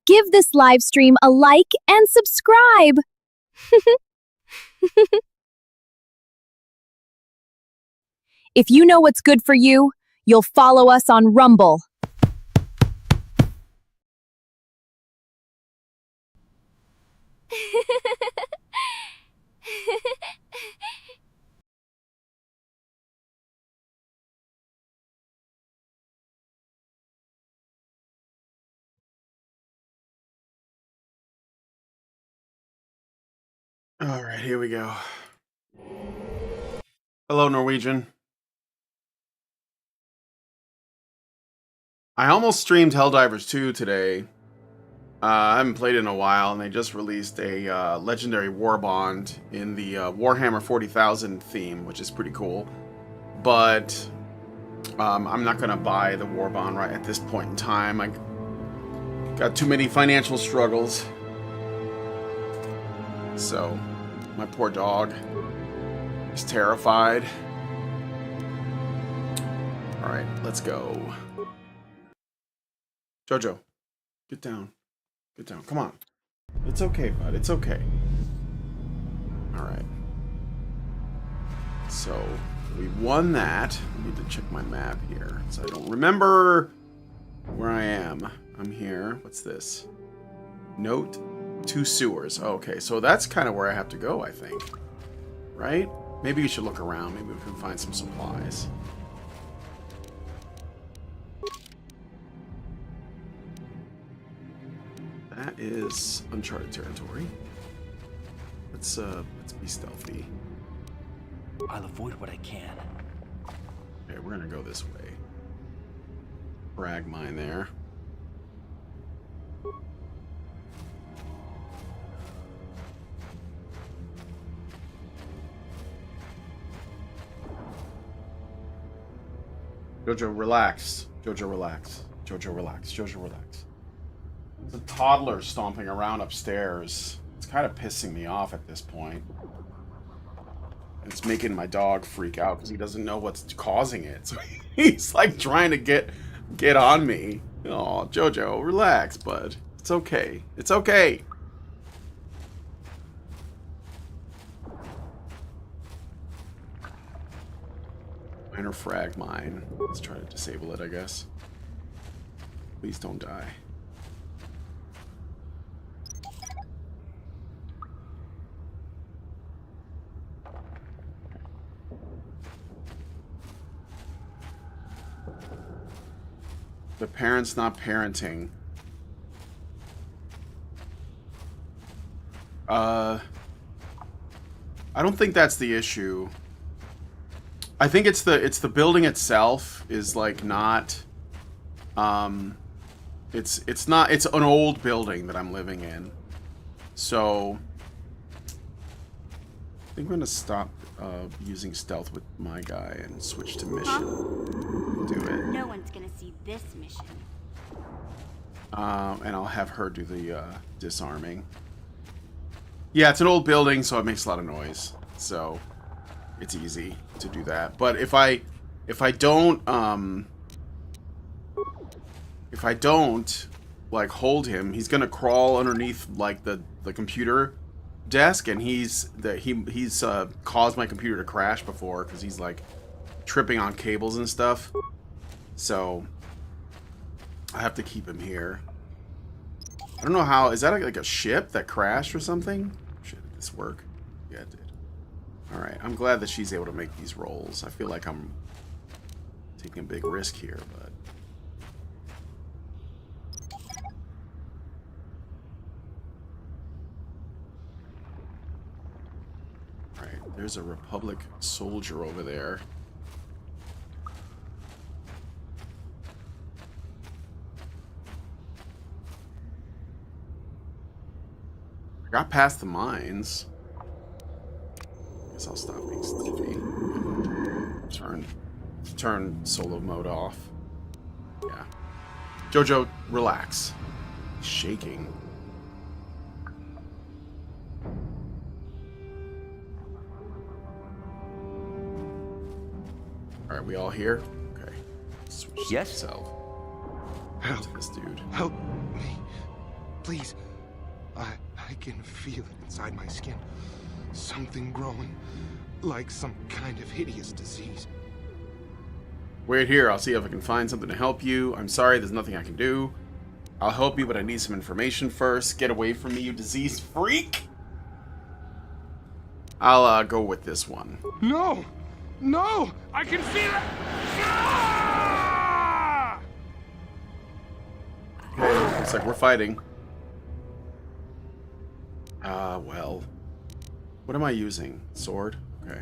Give this live stream a like and subscribe. If you know what's good for you, you'll follow us on Rumble. All right, here we go. Hello, Norwegian. I almost streamed Helldivers 2 today. I haven't played it in a while, and they just released a legendary warbond in the Warhammer 40,000 theme, which is pretty cool. But I'm not going to buy the warbond right at this point in time. I got too many financial struggles. So, my poor dog is terrified. Alright, let's go. Jojo, get down. Get down. Come on. It's okay, bud. It's okay. Alright. So, we won that. I need to check my map here. So I don't remember where I am. I'm here. What's this? Note 2 sewers. Okay, so that's kind of where I have to go, I think. Right? Maybe we should look around. Maybe we can find some supplies. That is uncharted territory. Let's be stealthy. I'll avoid what I can. Okay, we're gonna go this way. Frag mine there. Jojo, relax. Jojo, relax. Jojo, relax. Jojo, relax. There's a toddler stomping around upstairs. It's kind of pissing me off at this point. It's making my dog freak out because he doesn't know what's causing it. So he's like trying to get on me. Oh, Jojo, relax, bud. It's okay. It's okay. Minor frag mine. Let's try to disable it, I guess. Please don't die. The parents not parenting. I don't think that's the issue. I think it's the building itself is like not it's an old building that I'm living in. So I think I'm gonna stop using stealth with my guy and switch to mission. Do it. No one's gonna see this mission. And I'll have her do the disarming. Yeah, it's an old building, so it makes a lot of noise. So it's easy to do that. But if I don't like hold him, he's gonna crawl underneath like the computer desk, and he's caused my computer to crash before because he's like tripping on cables and stuff. So I have to keep him here. I don't know how. Is that like a ship that crashed or something? Shit, did this work? Yeah, it did. Alright, I'm glad that she's able to make these rolls. I feel like I'm taking a big risk here, but... Alright, there's a Republic soldier over there. I got past the mines. Guess I'll stop being stealthy. Turn solo mode off. Yeah. Jojo, relax. He's shaking. Alright, we all here? Okay. Switch Yes? Self. Help To this dude. Help me. Please. I can feel it inside my skin. Something growing. Like some kind of hideous disease. Wait here, I'll see if I can find something to help you. I'm sorry, there's nothing I can do. I'll help you, but I need some information first. Get away from me, you diseased freak! I'll go with this one. No! No! I can feel it! Ah! Okay, looks like we're fighting. Well. What am I using? Sword? Okay.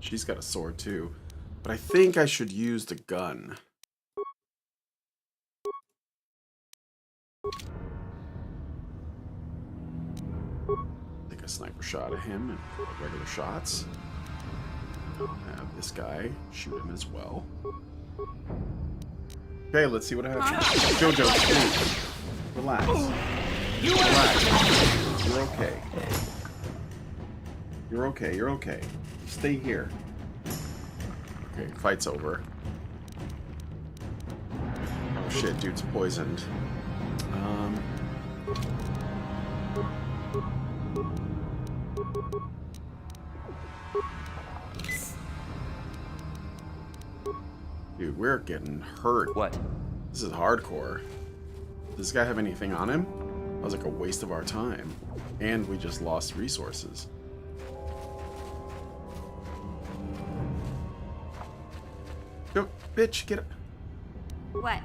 She's got a sword too. But I think I should use the gun. Take a sniper shot at him and regular shots. I'll have this guy shoot him as well. Okay, let's see what happens. Jojo, please. Relax. Relax. You're okay. You're okay, you're okay. Stay here. Okay, fight's over. Oh shit, dude's poisoned. Dude, we're getting hurt. What? This is hardcore. Does this guy have anything on him? That was like a waste of our time. And we just lost resources. Go, bitch, get up. What?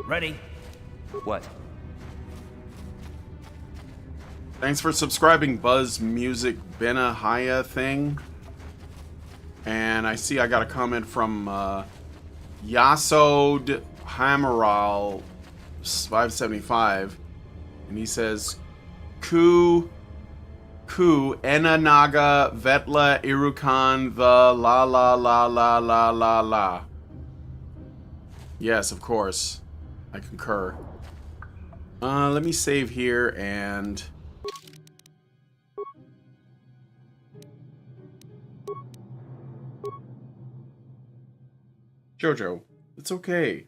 Ready? What? Thanks for subscribing, Buzz Music Benahaya thing. And I see I got a comment from Yasod Hamaral 575. And he says, Ku Enanaga Vetla Irukan the la la la la la la la. Yes, of course. I concur. Let me save here and Jojo, it's okay.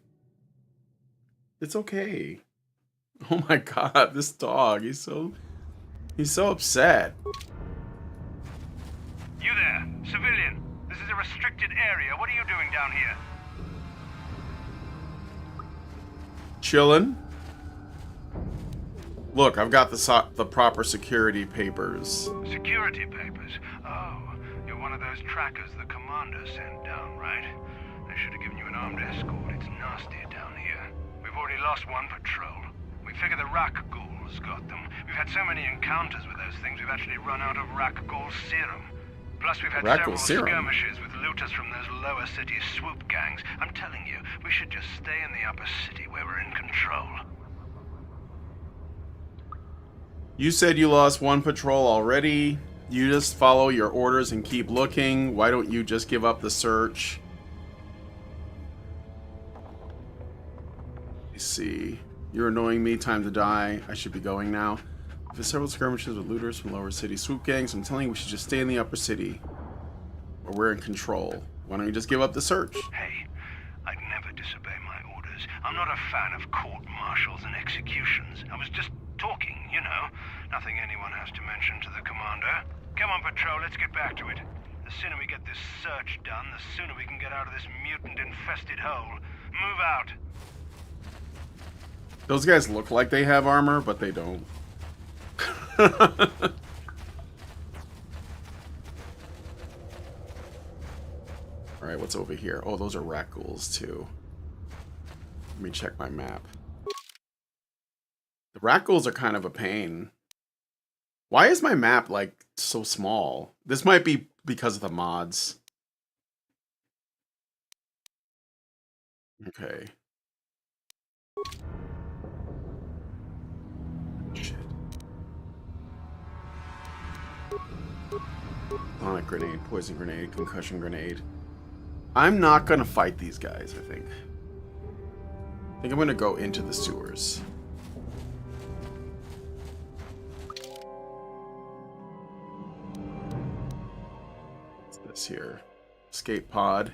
It's okay. Oh my god, this dog, he's so upset. You there, civilian. This is a restricted area. What are you doing down here? Chillin'. Look, I've got the proper security papers. Security papers? Oh, you're one of those trackers the commander sent down, right? They should have given you an armed escort. It's nastier down here. We've already lost one patrol. We figure the Rakghouls got them. We've had so many encounters with those things, we've actually run out of Rakghoul serum. Plus, we've had several skirmishes with looters from those lower city swoop gangs. I'm telling you, we should just stay in the upper city where we're in control. You said you lost one patrol already. You just follow your orders and keep looking. Why don't you just give up the search? Let me see. You're annoying me. Time to die. I should be going now. There's several skirmishes with looters from lower city swoop gangs. I'm telling you, we should just stay in the upper city. Or we're in control. Why don't you just give up the search? Hey, I'd never disobey my orders. I'm not a fan of court-martials and executions. I was just talking, you know. Nothing anyone has to mention to the commander. Come on, patrol, let's get back to it. The sooner we get this search done, the sooner we can get out of this mutant-infested hole. Move out. Those guys look like they have armor, but they don't. Alright, what's over here? Oh, those are Rakghouls too. Let me check my map. The Rakghouls are kind of a pain. Why is my map, like, so small? This might be because of the mods. Okay. Shit. Sonic grenade, poison grenade, concussion grenade. I'm not gonna fight these guys, I think. I think I'm gonna go into the sewers. What's this here? Escape pod.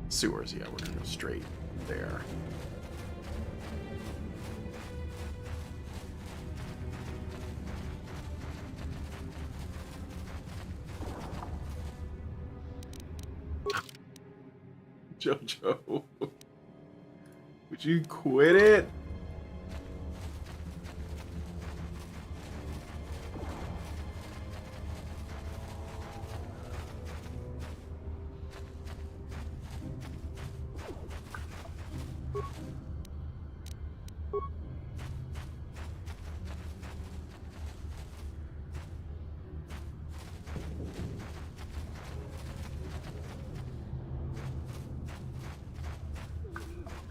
Sewers, yeah, we're gonna go straight there. Jojo, would you quit it?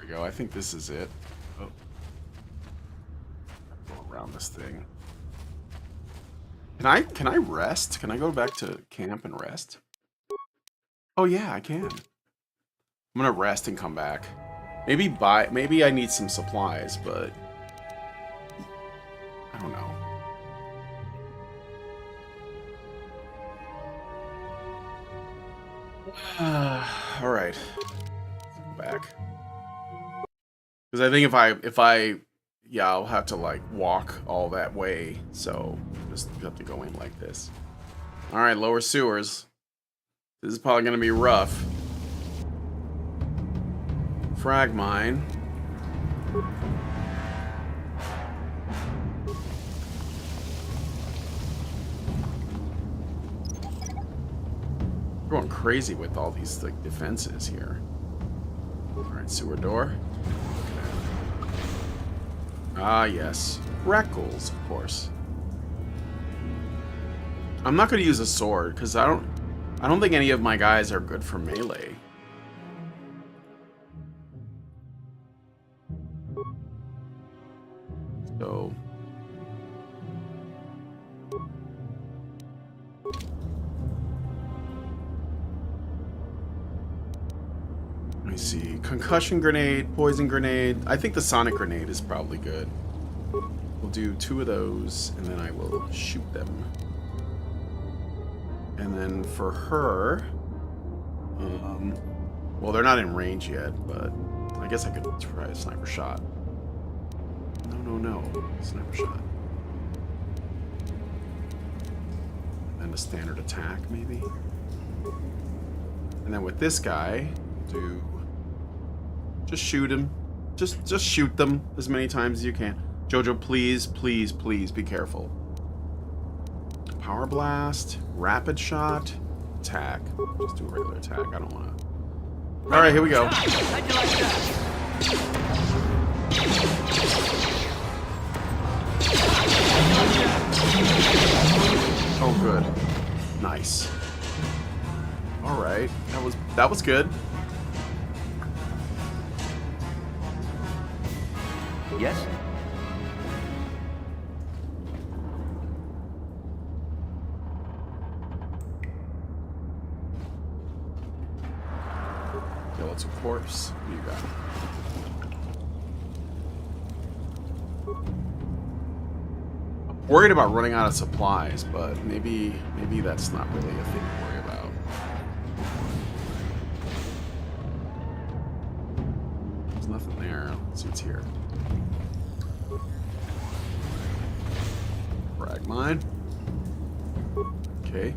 Go. I think this is it. Oh. Go around this thing. Can I rest? Can I go back to camp and rest? Oh yeah, I can. I'm gonna rest and come back. Maybe I need some supplies, but I don't know. All right. Let's go back. Because I think yeah, I'll have to like walk all that way, so just have to go in like this. All right, lower sewers. This is probably gonna be rough. Frag mine. We're going crazy with all these like defenses here. All right, sewer door. Ah, yes. Reckles, of course. I'm not going to use a sword because I don't think any of my guys are good for melee. So let me see. Concussion grenade, poison grenade. I think the sonic grenade is probably good. We'll do 2 of those, and then I will shoot them. And then for her, well, they're not in range yet, but I guess I could try a sniper shot. No. Sniper shot. And a standard attack, maybe? And then with this guy, do... just shoot him. Just shoot them as many times as you can. Jojo, please, please, please be careful. Power blast, rapid shot, attack. Just do a regular attack. I don't want to. All right, here we go. How'd you like that? Oh, good. Nice. All right, that was good. Yes? It's a corpse. What do you got? I'm worried about running out of supplies, but maybe that's not really a thing to worry about. There's nothing there. Let's see what's here. Frag mine. Okay.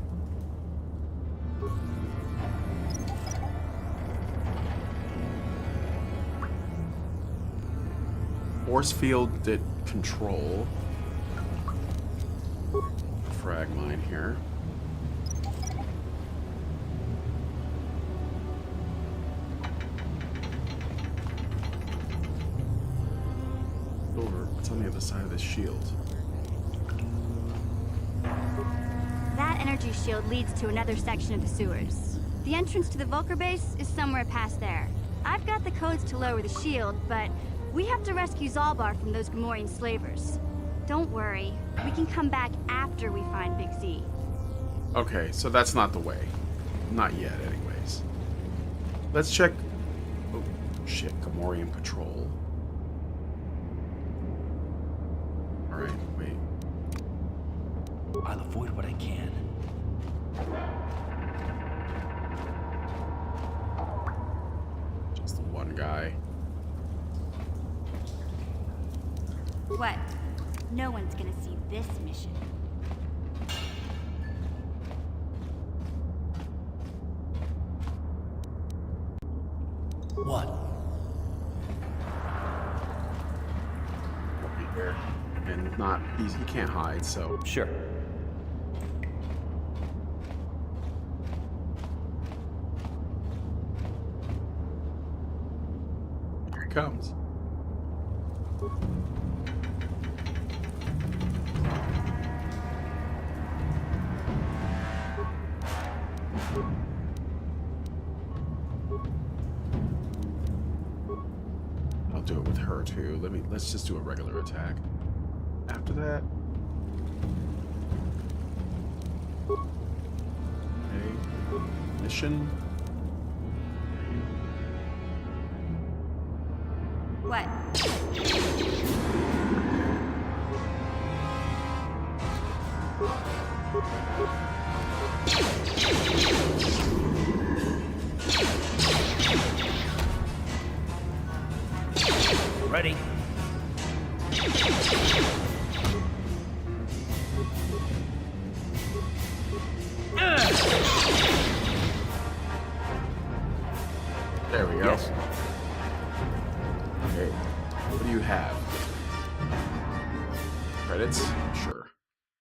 Force field did control. Frag mine here. Over. What's on the other side of this shield? That energy shield leads to another section of the sewers. The entrance to the Vulcar base is somewhere past there. I've got the codes to lower the shield, but we have to rescue Zalbar from those Gamorrean slavers. Don't worry, we can come back after we find Big Z. Okay, so that's not the way. Not yet, anyways. Let's check. Oh, shit. Gamorrean patrol. Alright, wait. I'll avoid what I can. Just the one guy. What? No one's gonna see this mission. What? Won't be here. And not, he can't hide, so. Sure. Here he comes. I'll do it with her too. Let's just do a regular attack. After that. Okay. Mission. What? Ready? There we go. Yes. Okay. What do you have? Credits? Sure.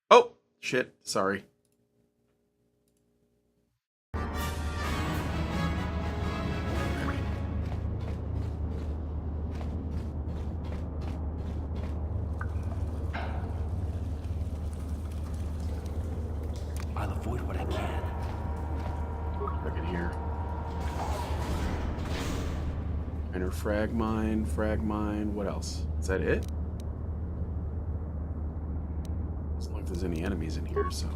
Oh! Shit. Sorry. I'll avoid what I can. Look at here. Enter frag mine, what else? Is that it? Doesn't look like there's any enemies in here, so.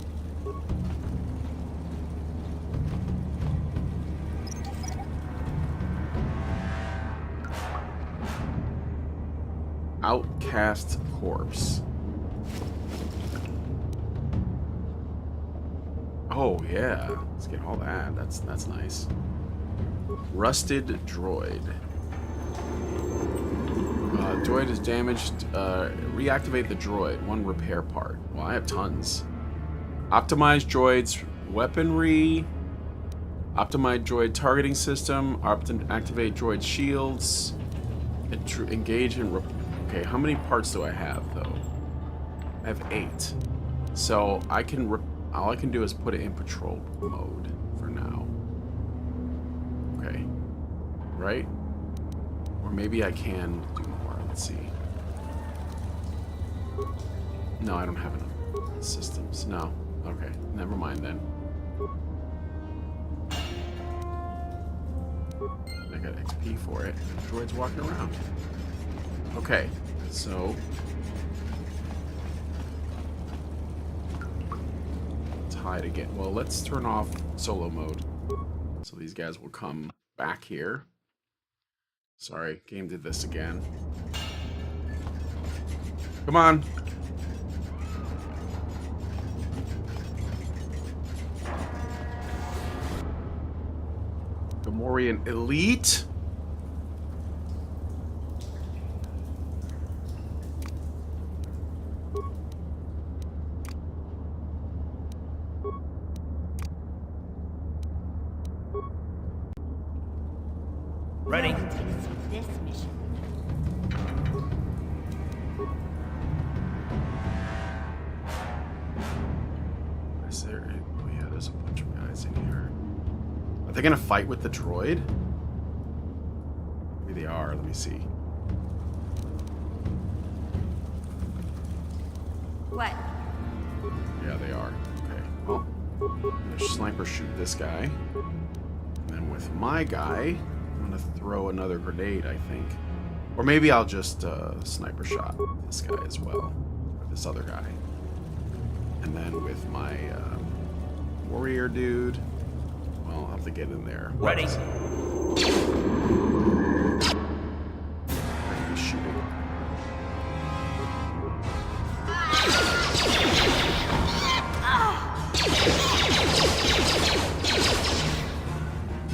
Outcast corpse. Oh yeah, let's get all that. That's nice. Rusted droid. Droid is damaged. Reactivate the droid. One repair part. Well, I have tons. Optimize droid's weaponry. Optimize droid targeting system. Activate droid shields. Engage in. Okay, how many parts do I have though? I have 8. So I can. All I can do is put it in patrol mode for now. Okay. Right? Or maybe I can do more. Let's see. No, I don't have enough systems. No. Okay. Never mind then. I got XP for it. Droid's walking around. Okay. So... hide again. Well, let's turn off solo mode. So these guys will come back here. Sorry, game did this again. Come on. Gamorrean Elite. Ready? This mission. Is there? Oh yeah, there's a bunch of guys in here. Are they gonna fight with the droid? Maybe they are. Let me see. What? Yeah, they are. Okay. Well, I'm gonna sniper shoot this guy. And then with my guy, I'm gonna throw another grenade, I think. Or maybe I'll just sniper shot this guy as well. Or this other guy. And then with my warrior dude, well, I'll have to get in there. Ready? He's shooting.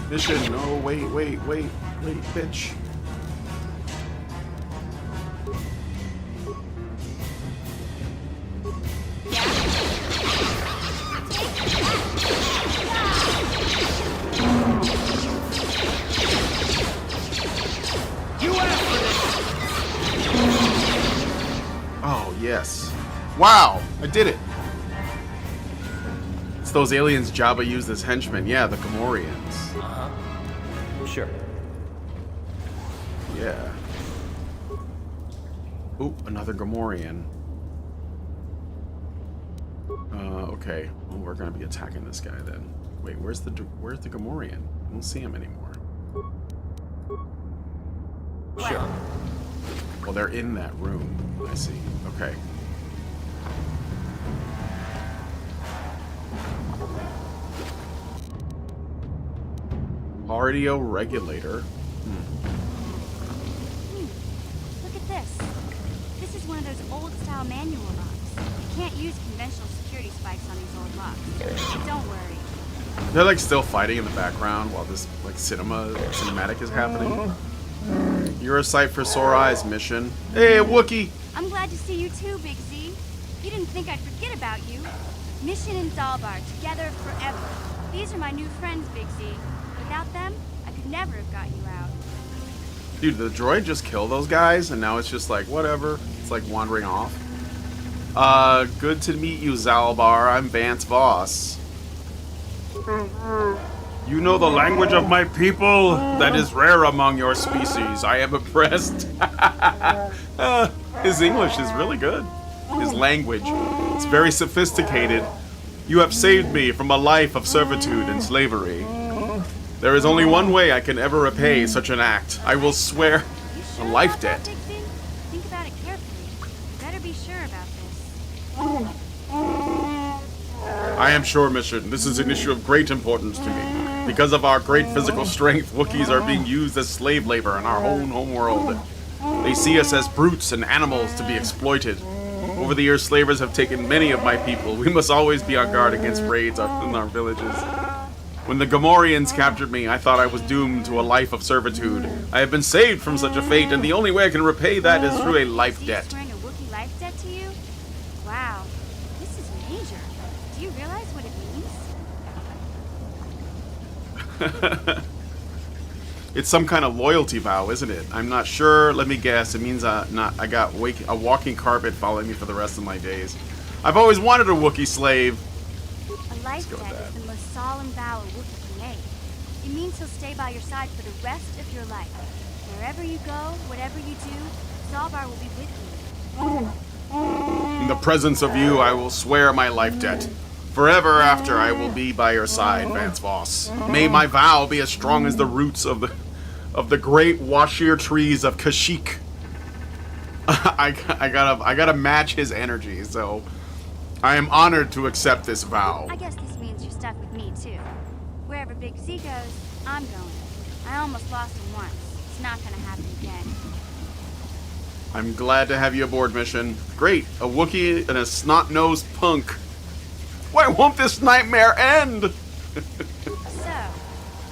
Mission, no, wait, bitch. Oh, yes. Wow, I did it. It's those aliens Jabba used as henchmen. Yeah, the Gamorreans. Sure. Yeah. Ooh, another Gamorrean. Okay. Well, we're gonna be attacking this guy then. Wait, where's the Gamorrean? I don't see him anymore. Sure. Well, they're in that room. I see. Okay. Audio regulator. Look at this. This is one of those old-style manual locks. You can't use conventional security spikes on these old locks. Don't worry. They're like still fighting in the background while this like cinematic is happening. You're a sight for sore eyes, Mission. Hey, Wookiee! I'm glad to see you too, Big Z. You didn't think I'd forget about you. Mission and Zalbar, together forever. These are my new friends, Big Z. Without them, I could never have got you out. Dude, the droid just killed those guys, and now it's just like, whatever. It's like wandering off. Good to meet you, Zalbar. I'm Vance Voss. You know the language of my people? That is rare among your species. I am impressed. His English is really good. His language. It's very sophisticated. You have saved me from a life of servitude and slavery. There is only one way I can ever repay such an act. I will swear You a sure life about that, debt. Big Z? Think about it carefully. You better be sure about this. I am sure, Mission. This is an issue of great importance to me. Because of our great physical strength, Wookiees are being used as slave labor in our own homeworld. They see us as brutes and animals to be exploited. Over the years, slavers have taken many of my people. We must always be on guard against raids in our villages. When the Gamorreans captured me, I thought I was doomed to a life of servitude. I have been saved from such a fate, and the only way I can repay that is through a life Is he debt. swearing a Wookiee life debt to you? Wow, this is major. Do you realize what it means? It's some kind of loyalty vow, isn't it? I'm not sure. Let me guess. It means I got a walking carpet following me for the rest of my days. I've always wanted a Wookiee slave. A life go with debt that. is the most solemn vow a Wookiee can make. It means he'll stay by your side for the rest of your life. Wherever you go, whatever you do, Zalbar will be with you. In the presence of you, I will swear my life debt. Forever after, I will be by your side, Vance Voss. May my vow be as strong as the roots of the great Washir trees of Kashyyyk. I gotta match his energy, so I am honored to accept this vow. I guess this means you're stuck with me, too. Wherever Big Z goes, I'm going. I almost lost him once. It's not gonna happen again. I'm glad to have you aboard, Mission. Great, a Wookiee and a snot-nosed punk. Why won't this nightmare end? So,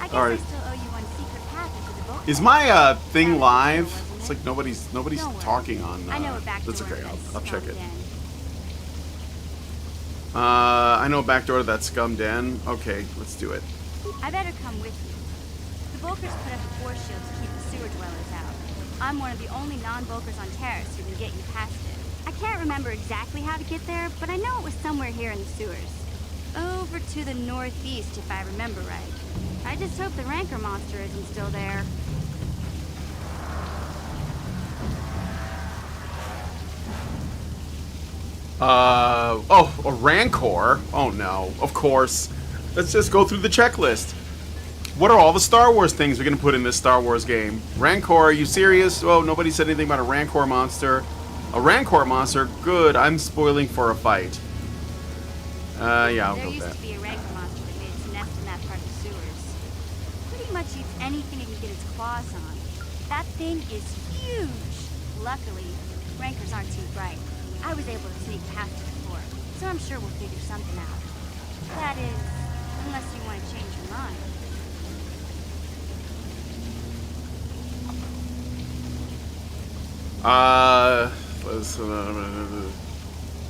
I guess All right. I still owe you one secret path into the book. Is my thing live? It's like nobody's Don't worry. talking on. I know a back That's door okay. to that I'll check scum it. den. I know a back door to that scum den. Okay, let's do it. I better come with you. The Volkers put up a force shield to keep the sewer dwellers out. I'm one of the only non-Volkers on Terrace who can get you past it. I can't remember exactly how to get there, but I know it was somewhere here in the sewers. Over to the northeast, if I remember right. I just hope the Rancor monster isn't still there. Oh, a Rancor? Oh no, of course. Let's just go through the checklist. What are all the Star Wars things we're gonna put in this Star Wars game? Rancor, are you serious? Oh, nobody said anything about a Rancor monster. A Rancor monster? Good, I'm spoiling for a fight. Yeah, I'll There go with used that. to be a Rancor monster that made its nest in that part of the sewers. Pretty much cheats anything it can get its claws on. That thing is huge. Luckily, rancors aren't too bright. I was able to sneak past it before, so I'm sure we'll figure something out. That is, unless you want to change your mind.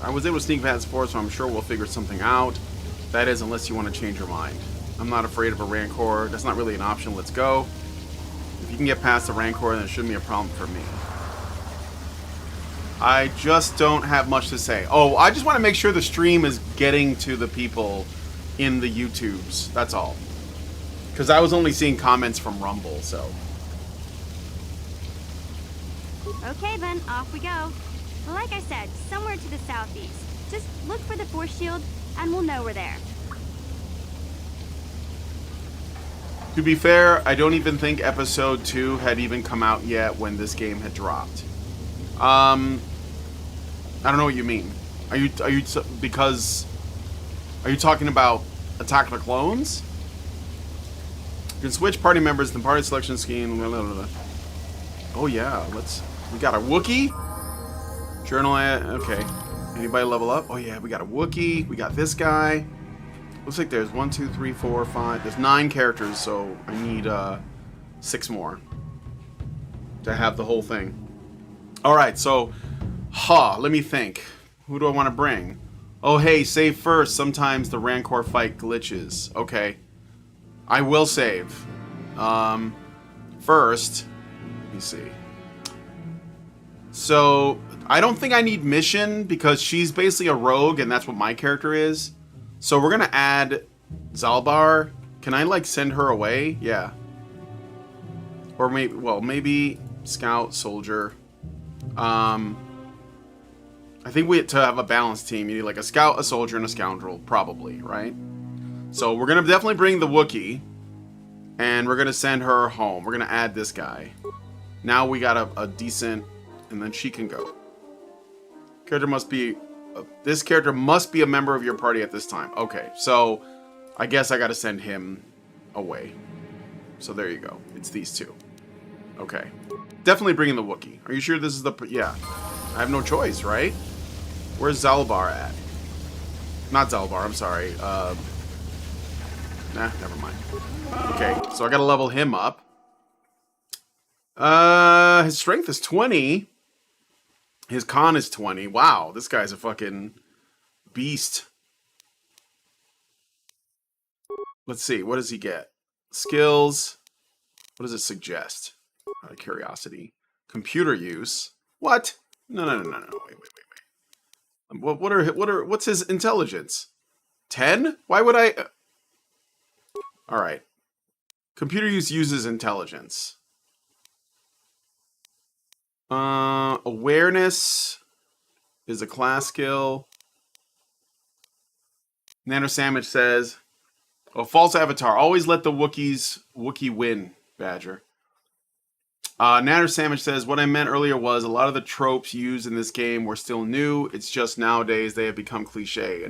I was able to sneak past before, so I'm sure we'll figure something out. That is, unless you want to change your mind. I'm not afraid of a Rancor. That's not really an option. Let's go. If you can get past the Rancor, then it shouldn't be a problem for me. I just don't have much to say. Oh, I just want to make sure the stream is getting to the people in the YouTubes. That's all. Because I was only seeing comments from Rumble, so. Okay then, off we go. Like I said, somewhere to the southeast. Just look for the force shield, and we'll know we're there. To be fair, I don't even think episode 2 had even come out yet when this game had dropped. I don't know what you mean. Are you talking about Attack of the Clones? You can switch party members in the party selection scheme. Blah, blah, blah. Oh yeah, we got a Wookiee? Journal, okay. Anybody level up? Oh yeah, we got a Wookiee. We got this guy. Looks like there's 1, 2, 3, 4, 5. There's 9 characters, so I need 6 more to have the whole thing. Alright, so, let me think. Who do I want to bring? Oh hey, save first. Sometimes the Rancor fight glitches. Okay. I will save. First, let me see. So, I don't think I need mission because she's basically a rogue and that's what my character is. So we're gonna add Zalbar. Can I like send her away? Yeah. Or maybe, well, maybe scout, soldier. I think to have a balanced team, you need like a scout, a soldier, and a scoundrel, probably, right? So we're gonna definitely bring the Wookiee, and we're gonna send her home. We're gonna add this guy. Now we got a decent, and then she can go. This character must be a member of your party at this time. Okay, so I guess I gotta send him away. So there you go. It's these two. Okay. Definitely bringing the Wookiee. Are you sure this is the... Yeah. I have no choice, right? Where's Zalbar at? Not Zalbar, I'm sorry. Nah, never mind. Okay, so I gotta level him up. His strength is 20. His con is 20. Wow, this guy's a fucking beast. Let's see, what does he get? Skills. What does it suggest? Out of curiosity. Computer use. What? No. Wait. What's his intelligence? 10? Why would I... Alright. Computer use uses intelligence. Awareness is a class skill. Nano Sandwich says, oh, false avatar. Always let the Wookiee win, Badger. Natter Sandwich says, what I meant earlier was a lot of the tropes used in this game were still new. It's just nowadays they have become cliche.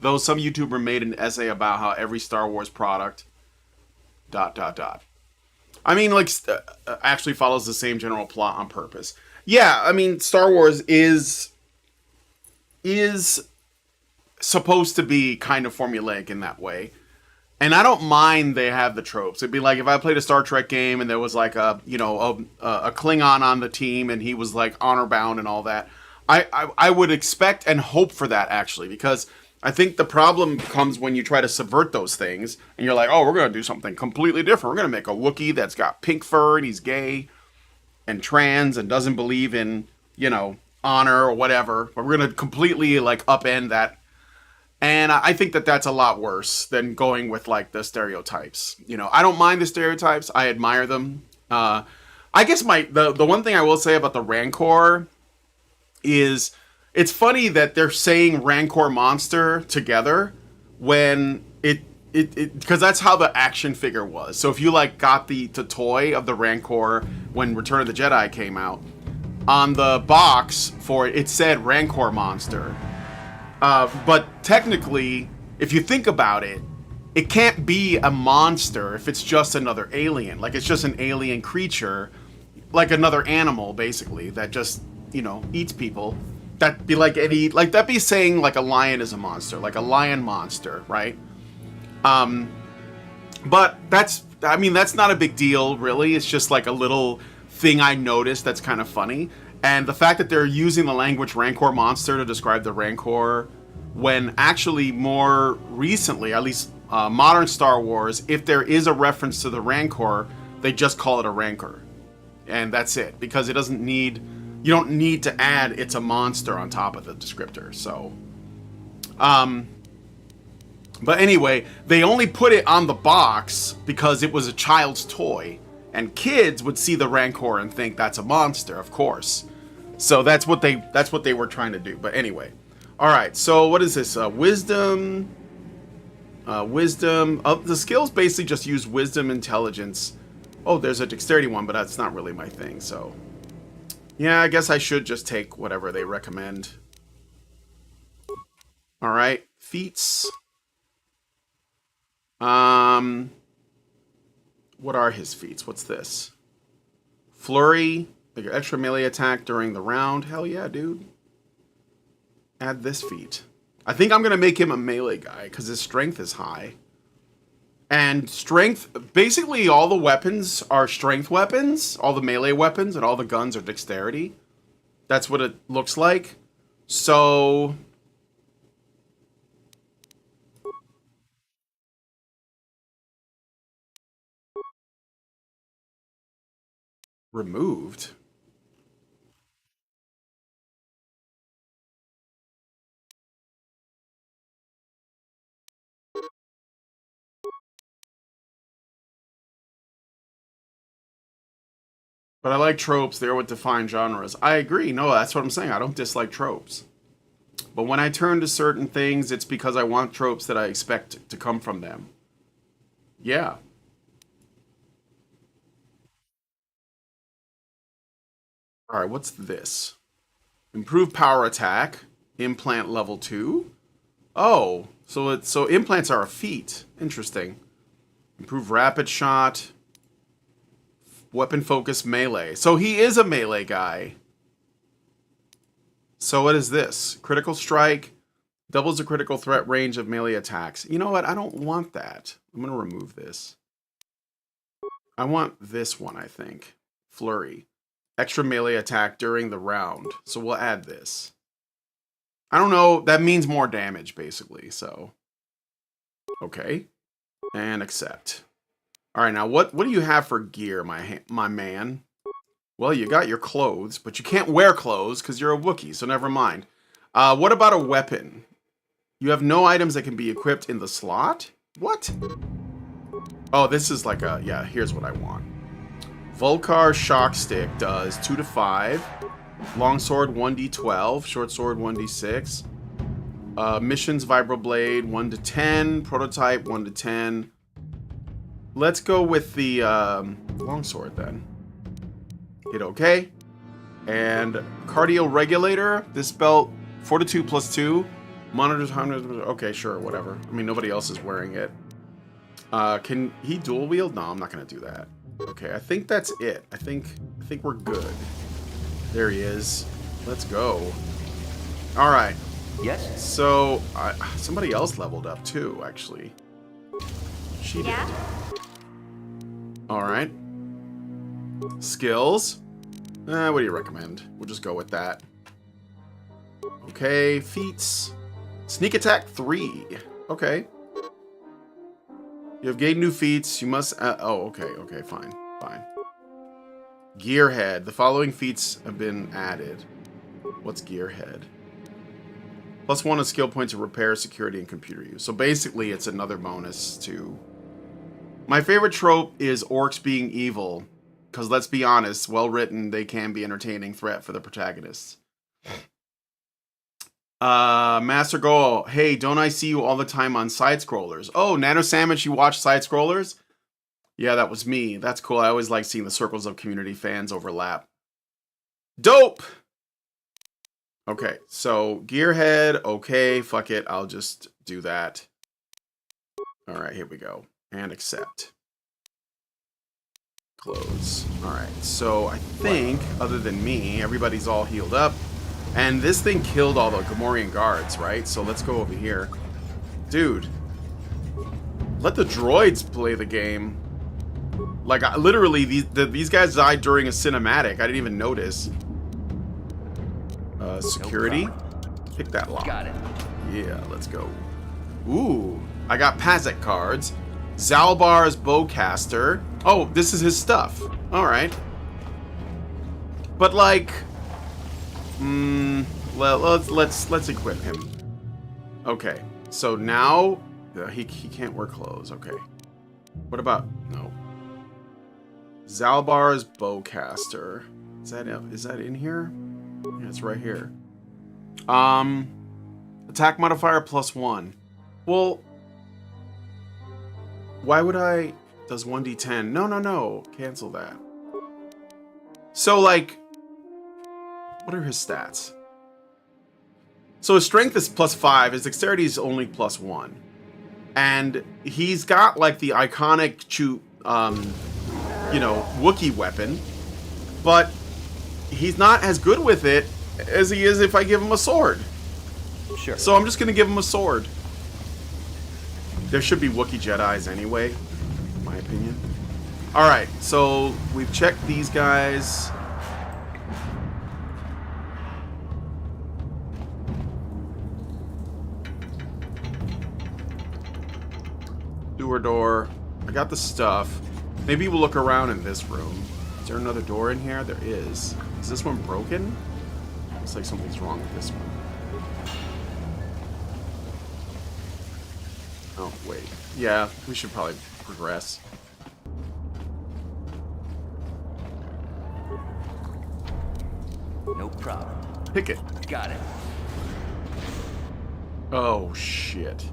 Though some YouTuber made an essay about how every Star Wars product... ... I mean, like, actually follows the same general plot on purpose. Yeah, I mean, Star Wars is supposed to be kind of formulaic in that way. And I don't mind they have the tropes. It'd be like if I played a Star Trek game and there was like a Klingon on the team and he was like honor bound and all that. I would expect and hope for that, actually, because I think the problem comes when you try to subvert those things and you're like, oh, we're going to do something completely different. We're going to make a Wookiee that's got pink fur and he's gay and trans and doesn't believe in, honor or whatever. But we're going to completely like upend that. And I think that that's a lot worse than going with like the stereotypes. I don't mind the stereotypes. I admire them. I guess the one thing I will say about the Rancor is it's funny that they're saying Rancor monster together when because that's how the action figure was. So if you like got the toy of the Rancor when Return of the Jedi came out, on the box for it said Rancor monster. But technically, if you think about it, it can't be a monster if it's just another alien. Like, it's just an alien creature, like another animal, basically, that just, you know, eats people. That'd be like that'd be saying like a lion is a monster, like a lion monster, right? But that's not a big deal, really. It's just like a little thing I noticed that's kind of funny. And the fact that they're using the language Rancor monster to describe the Rancor, when actually more recently, at least modern Star Wars, if there is a reference to the Rancor, they just call it a Rancor. And that's it, because it doesn't need, you don't need to add it's a monster on top of the descriptor. So, but anyway, they only put it on the box because it was a child's toy, and kids would see the Rancor and think that's a monster, of course. So that's what they were trying to do. But anyway, all right. So what is this? Wisdom. The skills basically just use wisdom, intelligence. Oh, there's a dexterity one, but that's not really my thing. So yeah, I guess I should just take whatever they recommend. All right, feats. What are his feats? What's this? Flurry, like your extra melee attack during the round. Hell yeah, dude. Add this feat. I think I'm gonna make him a melee guy because his strength is high. And strength, basically all the weapons are strength weapons, all the melee weapons, and all the guns are dexterity. That's what it looks like. So removed. But I like tropes. They're what define genres. I agree. No, that's what I'm saying. I don't dislike tropes. But when I turn to certain things, it's because I want tropes that I expect to come from them. Yeah. All right, what's this? Improve power attack. Implant level 2. Oh, so implants are a feat. Interesting. Improve rapid shot. Weapon focus melee. So he is a melee guy. So what is this? Critical strike. Doubles the critical threat range of melee attacks. You know what? I don't want that. I'm going to remove this. I want this one, I think. Flurry. Extra melee attack during the round. So we'll add this. I don't know. That means more damage, basically. So, okay. And accept. All right, now what do you have for gear, my man? Well, you got your clothes, but you can't wear clothes because you're a Wookiee, so never mind. What about a weapon? You have no items that can be equipped in the slot? What? Oh, this is like a, yeah, here's what I want. Vulcar Shock Stick does 2 to 5. Longsword 1d12. Short Sword 1d6. Missions Vibroblade 1 to 10. Prototype 1 to 10. Let's go with the longsword then. Hit OK. And cardio regulator. This belt, fortitude plus 2. Monitors 100. Okay, sure, whatever. I mean, nobody else is wearing it. Can he dual wield? No, I'm not gonna do that. Okay, I think that's it. I think we're good. There he is. Let's go. All right. Yes? So somebody else leveled up too, actually. She did. Yeah? All right. Skills. What do you recommend? We'll just go with that. Okay, feats. Sneak attack 3. Okay. You have gained new feats. You must... oh, okay, fine. Gearhead. The following feats have been added. What's Gearhead? +1 skill points of repair, security, and computer use. So basically, it's another bonus to... My favorite trope is orcs being evil. Because let's be honest, well written, they can be entertaining threat for the protagonists. Master Goal. Hey, don't I see you all the time on side-scrollers? Oh, Nano Sandwich, you watch side-scrollers? Yeah, that was me. That's cool. I always like seeing the circles of community fans overlap. Dope! Okay, so Gearhead. Okay, fuck it. I'll just do that. All right, here we go. And accept. Close. All right, so I think, other than me, everybody's all healed up. And this thing killed all the Gamorrean guards, right? So let's go over here. Dude. Let the droids play the game. Like, literally, these guys died during a cinematic. I didn't even notice. Security. Pick that lock. Got it. Yeah, let's go. Ooh, I got Pazek cards. Zalbar's bowcaster. Oh, this is his stuff. All right. But like, well, let's equip him. Okay. So now he can't wear clothes. Okay. What about no? Zalbar's bowcaster. Is that in here? Yeah, it's right here. Attack modifier +1. Well, why would I? Does 1d10? No. Cancel that. So, like, what are his stats? So his strength is +5. His dexterity is only +1. And he's got, like, the iconic, Wookiee weapon. But he's not as good with it as he is if I give him a sword. Sure. So I'm just going to give him a sword. There should be Wookiee Jedis anyway, in my opinion. Alright, so we've checked these guys. Sewer door. I got the stuff. Maybe we'll look around in this room. Is there another door in here? There is. Is this one broken? Looks like something's wrong with this one. Oh, wait. Yeah, we should probably progress. No problem. Pick it. Got it. Oh, shit.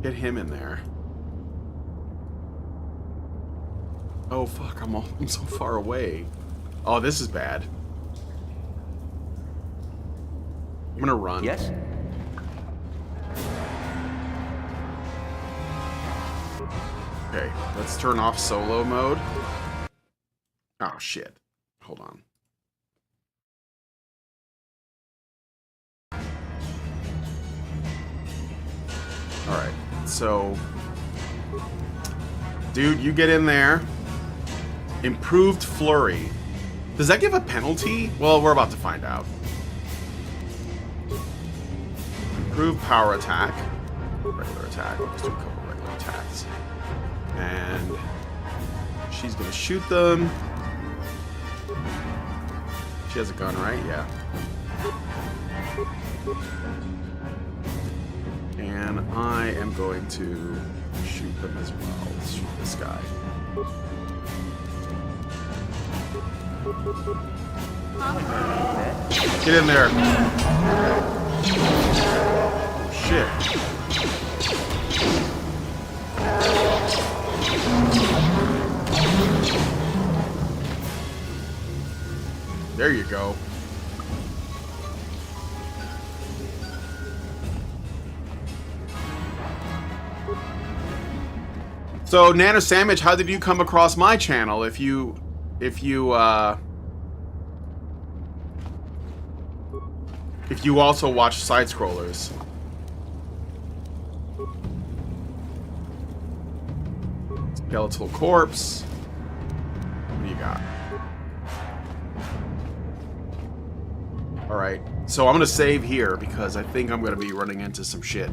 Get him in there. Oh, fuck. I'm so far away. Oh, this is bad. I'm gonna run. Yes? Okay, let's turn off solo mode. Oh, shit. Hold on. Alright, so... Dude, you get in there. Improved flurry. Does that give a penalty? Well, we're about to find out. Improved power attack. Regular attack. Let's do a couple regular attacks. And she's gonna shoot them. She has a gun, right? Yeah. And I am going to shoot them as well. Let's shoot this guy. Get in there. Oh, shit. There you go. So, Nano Sandwich, how did you come across my channel? If you also watch side scrollers. Skeletal corpse. What do you got? Alright, so I'm gonna save here because I think I'm gonna be running into some shit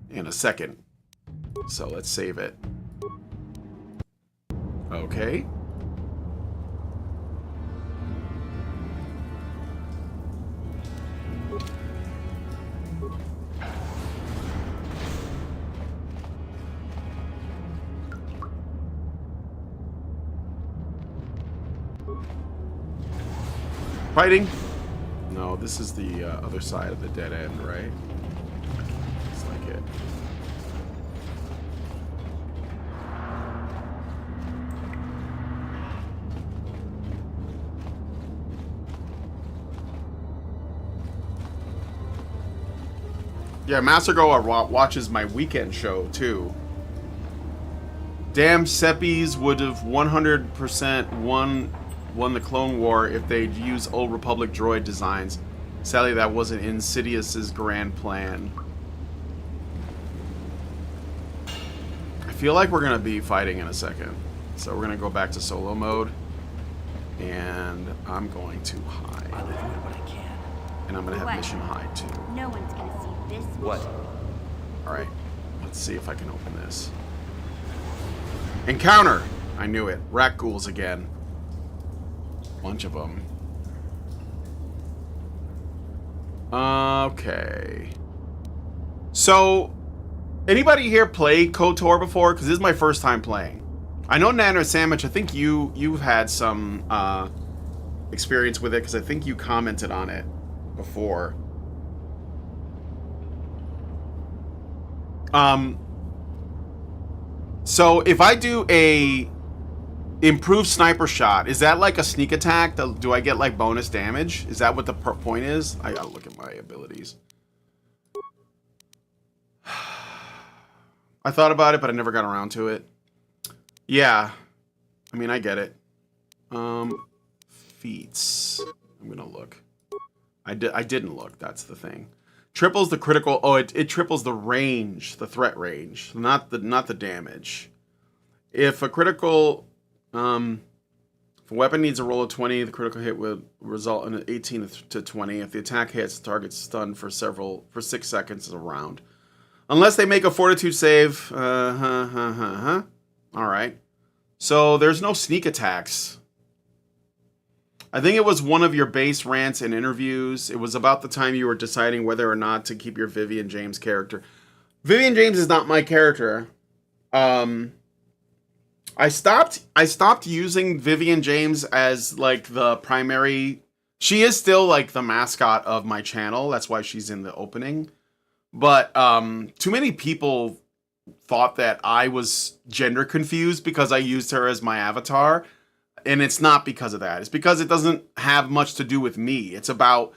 in a second. So let's save it. Okay. Fighting? No, this is the other side of the dead end, right? It's like it. Yeah, Master Goa watches my weekend show, too. Damn Seppies would have 100% won the Clone War if they'd used Old Republic droid designs. Sadly, that wasn't in Sidious's grand plan. I feel like we're going to be fighting in a second. So we're going to go back to solo mode. And I'm going to hide. I'll avoid what I can. And I'm going to have What? mission hide, too. No one's gonna see this. What? Alright, let's see if I can open this. Encounter! I knew it. Rat ghouls again. Bunch of them. Okay. So, anybody here played KOTOR before? Because this is my first time playing. I know Nano Sandwich, I think you've had some experience with it, because I think you commented on it before. So if I do a improved sniper shot, is that like a sneak attack? Do I get like bonus damage? Is that what the point is? I gotta look at my abilities. I thought about it, but I never got around to it. Yeah, I mean, I get it. Feats. I'm gonna look. I didn't look. That's the thing. Triples the critical. Oh, it triples the range, the threat range, not the damage. If a critical, if a weapon needs a roll of 20, the critical hit will result in an 18 to 20. If the attack hits, the target's stunned for 6 seconds a round, unless they make a fortitude save. All right. So there's no sneak attacks. I think it was one of your base rants and interviews. It was about the time you were deciding whether or not to keep your Vivian James character. Vivian James is not my character. I stopped using Vivian James as like the primary. She is still like the mascot of my channel. That's why she's in the opening. But too many people thought that I was gender confused because I used her as my avatar. And it's not because of that. It's because it doesn't have much to do with me. It's about,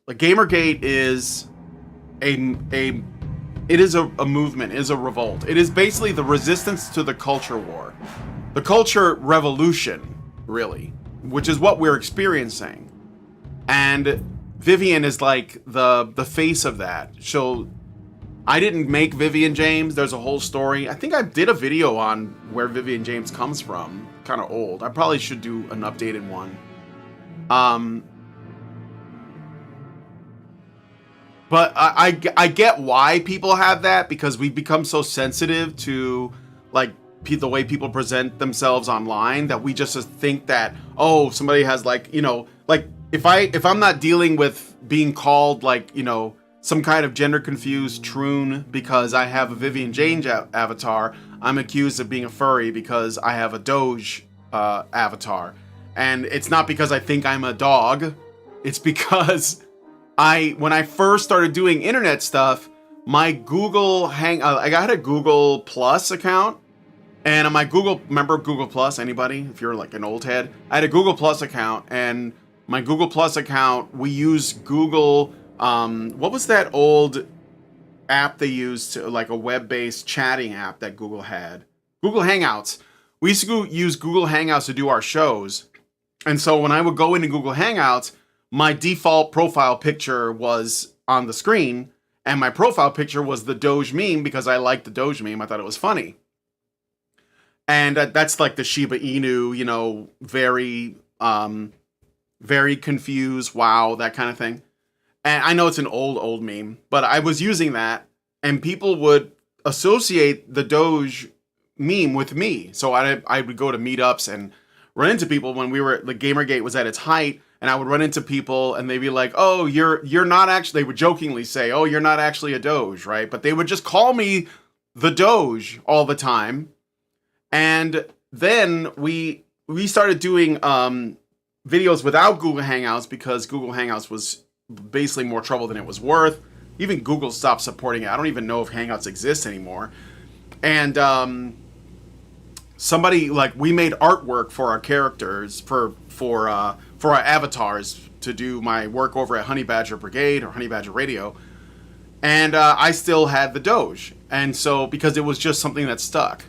like, Gamergate is a movement, it is a revolt. It is basically the resistance to the culture war. The culture revolution, really, which is what we're experiencing. And Vivian is like the face of that. So I didn't make Vivian James. There's a whole story. I think I did a video on where Vivian James comes from. Kind of old. I probably should do an updated one. But I get why people have that, because we've become so sensitive to like the way people present themselves online that we just think that, oh, somebody has like, you know, like if I'm not dealing with being called like, you know, some kind of gender confused troon because I have a Vivian James avatar, I'm accused of being a furry because I have a Doge avatar. And it's not because I think I'm a dog. It's because when I first started doing internet stuff, my Google I got a Google Plus account. And on my remember Google Plus, anybody? If you're like an old head, I had a Google Plus account, and my Google Plus account, we use Google, what was that old app they used to, like a web-based chatting app that Google had? Google Hangouts. We used to use Google Hangouts to do our shows. And so when I would go into Google Hangouts, my default profile picture was on the screen, and my profile picture was the Doge meme because I liked the Doge meme. I thought it was funny. And that's like the Shiba Inu, you know, very confused, wow, that kind of thing. And I know it's an old meme, but I was using that, and people would associate the Doge meme with me. So I would go to meetups and run into people when the Gamergate was at its height, and I would run into people and they'd be like, oh, you're not actually, they would jokingly say, oh, you're not actually a Doge, right? But they would just call me the Doge all the time. And then we started doing videos without Google Hangouts because Google Hangouts was basically more trouble than it was worth. Even Google stopped supporting it. I don't even know if Hangouts exists anymore. And somebody, like, we made artwork for our characters, for our avatars, to do my work over at Honey Badger Brigade or Honey Badger Radio. And I still had the Doge. And so, because it was just something that stuck.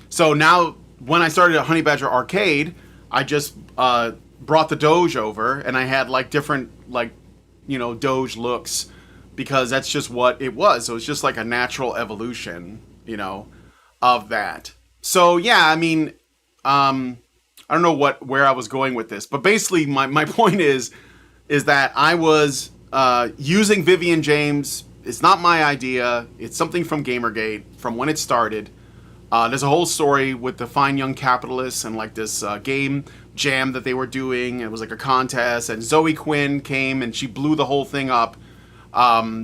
So now, when I started at Honey Badger Arcade, I just brought the Doge over, and I had like different, like, you know, Doge looks, because that's just what it was. So it's just like a natural evolution, you know, of that. So yeah, I mean, I don't know where I was going with this, but basically my point is that I was using Vivian James. It's not my idea. It's something from Gamergate, from when it started. There's a whole story with the fine young capitalists and like this game jam that they were doing. It was like a contest, and Zoe Quinn came and she blew the whole thing up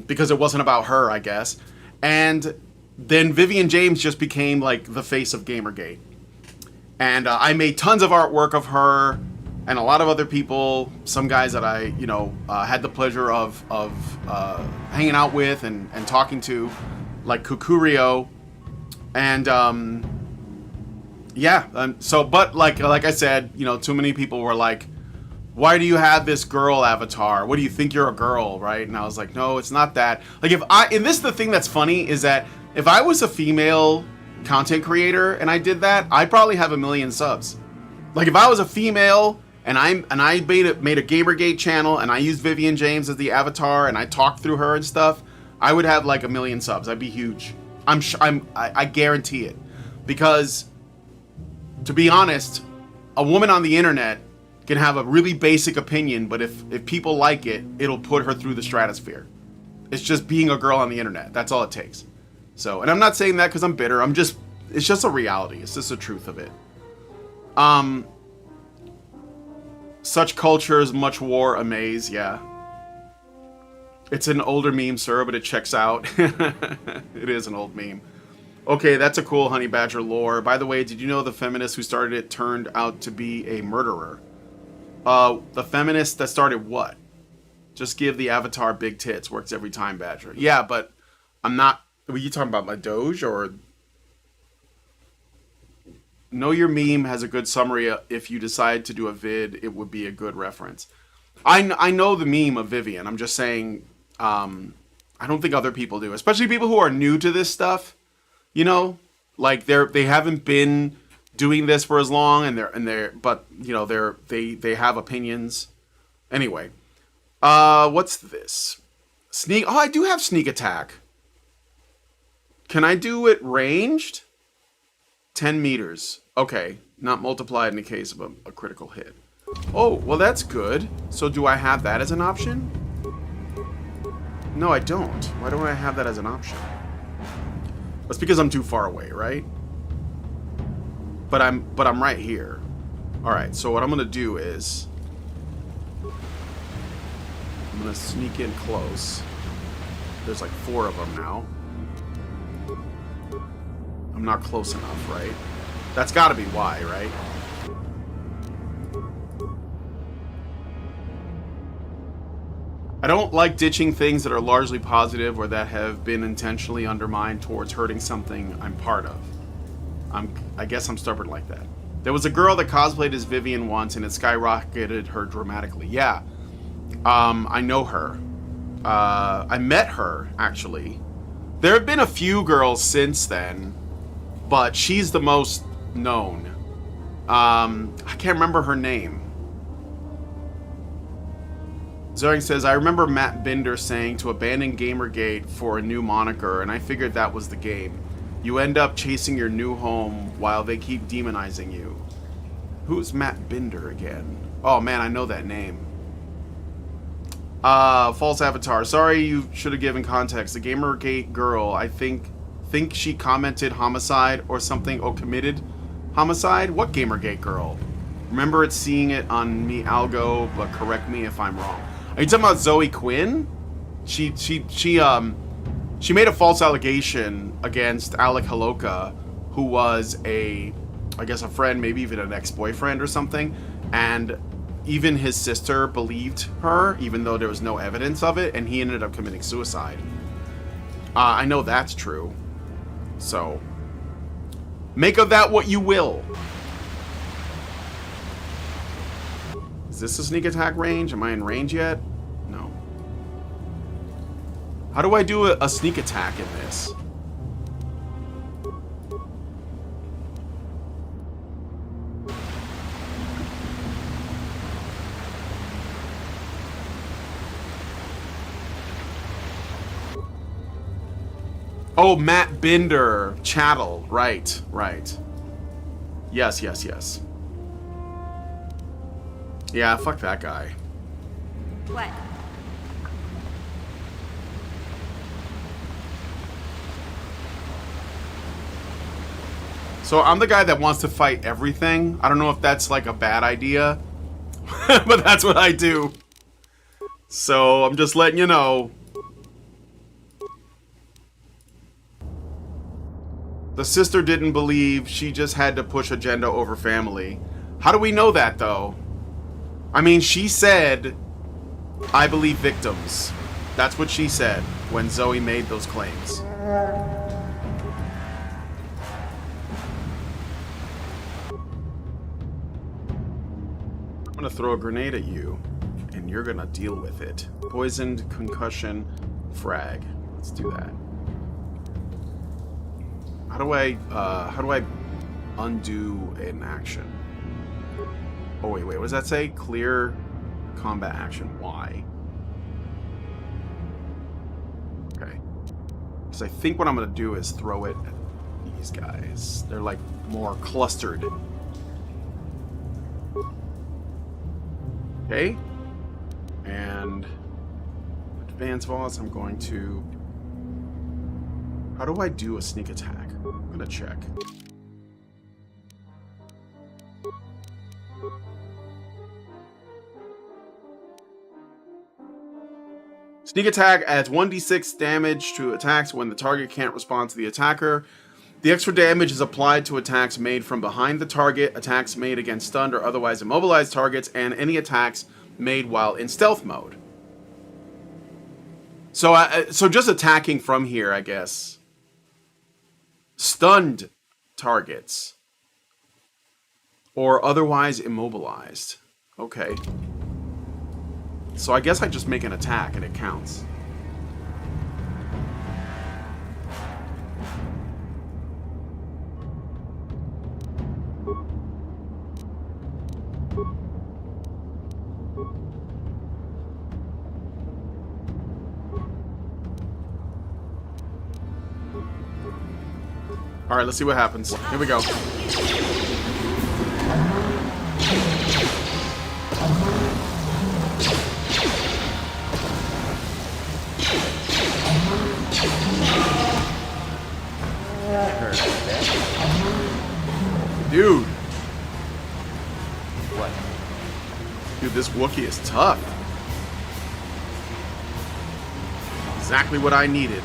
because it wasn't about her, I guess. And then Vivian James just became like the face of Gamergate. And I made tons of artwork of her and a lot of other people, some guys that I, you know, had the pleasure of hanging out with and talking to, like Kukurio. And so, but like I said, you know, too many people were like, why do you have this girl avatar? What do you think you're a girl, right? And I was like, no, it's not that. Like, and this is the thing that's funny, is that if I was a female content creator and I did that, I'd probably have 1 million subs. Like, if I was a female and I made a Gamergate channel and I used Vivian James as the avatar and I talked through her and stuff, I would have like 1 million subs. I'd be huge. I guarantee it. Because, to be honest, a woman on the internet can have a really basic opinion, but if people like it, it'll put her through the stratosphere. It's just being a girl on the internet. That's all it takes. So, and I'm not saying that because I'm bitter. It's just a reality. It's just the truth of it. Such cultures, much war, amaze, yeah. It's an older meme, sir, but it checks out. It is an old meme. Okay, that's a cool Honey Badger lore. By the way, did you know the feminist who started it turned out to be a murderer? The feminist that started what? Just give the avatar big tits. Works every time, Badger. Yeah, but I'm not... Were you talking about my Doge, or... Know Your Meme has a good summary. If you decide to do a vid, it would be a good reference. I know the meme of Vivian. I'm just saying... I don't think other people do. Especially people who are new to this stuff. You know? Like, they haven't been doing this for as long, but you know, they have opinions. Anyway, what's this? Sneak. Oh, I do have sneak attack. Can I do it ranged? 10 meters. Okay, not multiplied in the case of a critical hit. Oh, well that's good. So do I have that as an option? No, I don't. Why don't I have that as an option? That's because I'm too far away, right? But I'm right here. All right, so what I'm gonna do is I'm gonna sneak in close. There's like 4 of them now. I'm not close enough, right? That's gotta be why, right? I don't like ditching things that are largely positive or that have been intentionally undermined towards hurting something I'm part of. I guess I'm stubborn like that. There was a girl that cosplayed as Vivian once and it skyrocketed her dramatically. Yeah. I know her. I met her, actually. There have been a few girls since then, but she's the most known. I can't remember her name. Zoring says, I remember Matt Binder saying to abandon Gamergate for a new moniker, and I figured that was the game. You end up chasing your new home while they keep demonizing you. Who's Matt Binder again? Oh man, I know that name. False avatar. Sorry, you should have given context. The Gamergate girl, I think she commented homicide or something, or committed homicide? What Gamergate girl? Remember it seeing it on me algo, but correct me if I'm wrong. Are you talking about Zoe Quinn? She made a false allegation against Alec Haloka, who was I guess a friend, maybe even an ex-boyfriend or something, and even his sister believed her, even though there was no evidence of it, and he ended up committing suicide. I know that's true. So, make of that what you will. Is this a sneak attack range? Am I in range yet? No. How do I do a sneak attack in this? Oh, Matt Binder. Chattel. Right, right. Yes, yes, yes. Yeah, fuck that guy. What? So I'm the guy that wants to fight everything. I don't know if that's like a bad idea, but that's what I do. So I'm just letting you know. The sister didn't believe, she just had to push agenda over family. How do we know that though? I mean, she said, I believe victims. That's what she said when Zoe made those claims. I'm gonna throw a grenade at you, and you're gonna deal with it. Poisoned, concussion, frag. Let's do that. How do I undo an action? Oh wait, what does that say? Clear combat action. Y. Okay. Because I think what I'm gonna do is throw it at these guys. They're like more clustered. Okay. And advance Voss, I'm going to... How do I do a sneak attack? I'm gonna check. Sneak attack adds 1d6 damage to attacks when the target can't respond to the attacker. The extra damage is applied to attacks made from behind the target, attacks made against stunned or otherwise immobilized targets, and any attacks made while in stealth mode. So, so just attacking from here, I guess. Stunned targets. Or otherwise immobilized. Okay. So I guess I just make an attack and it counts. Alright, let's see what happens. Here we go. Dude. What? Dude, this Wookiee is tough. Exactly what I needed.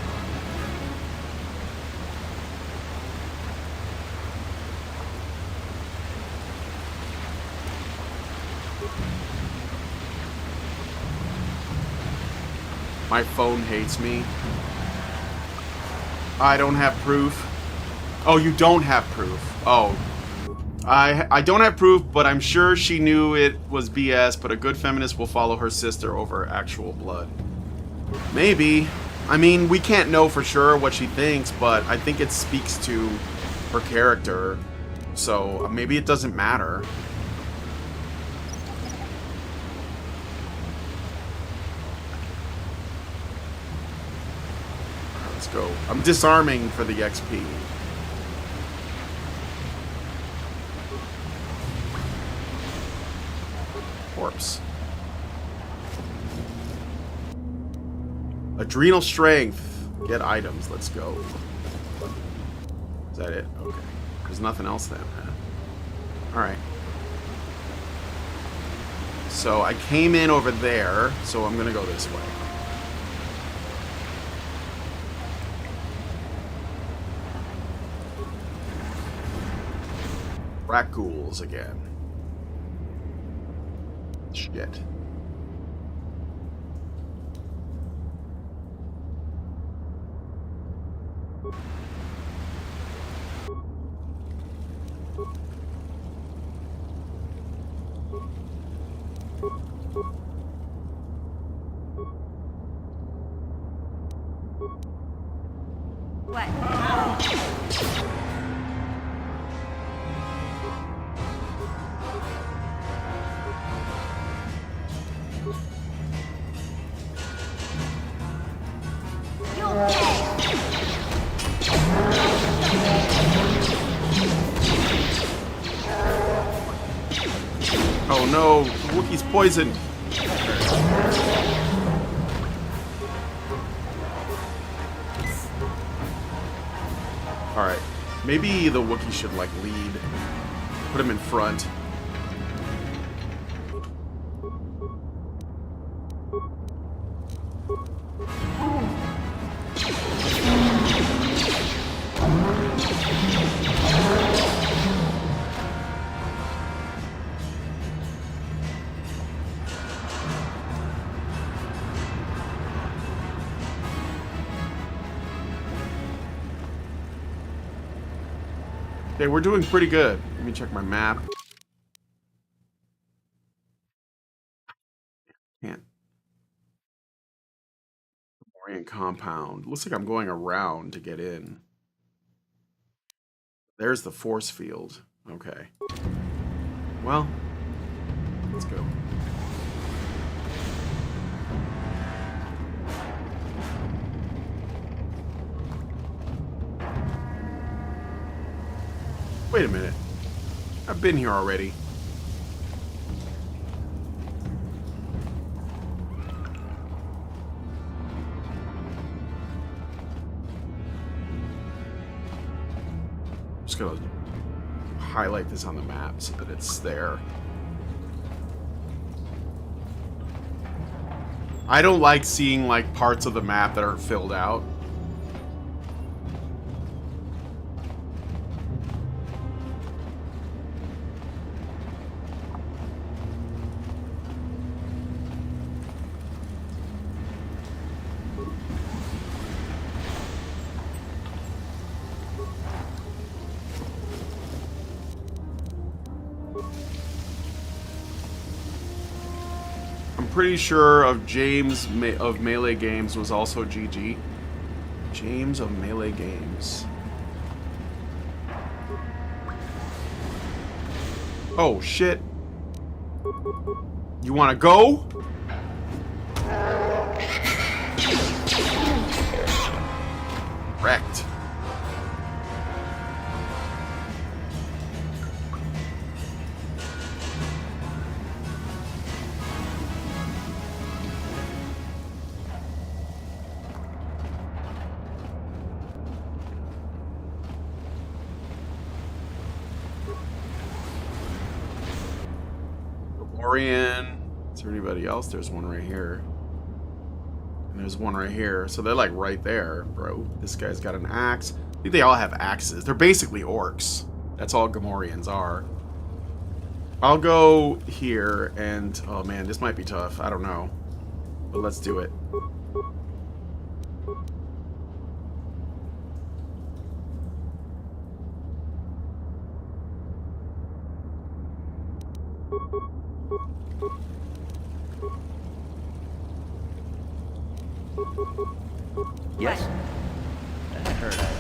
My phone hates me. I don't have proof. Oh, you don't have proof. Oh. I don't have proof, but I'm sure she knew it was BS, but a good feminist will follow her sister over actual blood. Maybe. I mean, we can't know for sure what she thinks, but I think it speaks to her character. So maybe it doesn't matter. Let's go. I'm disarming for the XP. Corpse. Adrenal strength. Get items. Let's go. Is that it? Okay. There's nothing else then, huh? Alright. So I came in over there, so I'm gonna go this way. Rat ghouls again. Shit. Oh no, the Wookiee's poisoned. Alright. Maybe the Wookiee should, like, lead. Put him in front. Okay, we're doing pretty good. Let me check my map. Can't. Orient compound. Looks like I'm going around to get in. There's the force field. Okay. Well, let's go. Wait a minute. I've been here already. Just gonna highlight this on the map so that it's there. I don't like seeing like parts of the map that aren't filled out. Pretty sure of James of Melee Games was also GG. James of Melee Games. Oh shit. You wanna go? Wrecked. Is there anybody else? There's one right here. And there's one right here. So they're like right there, bro. This guy's got an axe. I think they all have axes. They're basically orcs. That's all Gamorreans are. I'll go here and... oh man, this might be tough. I don't know. But let's do it. Yes. I heard of that.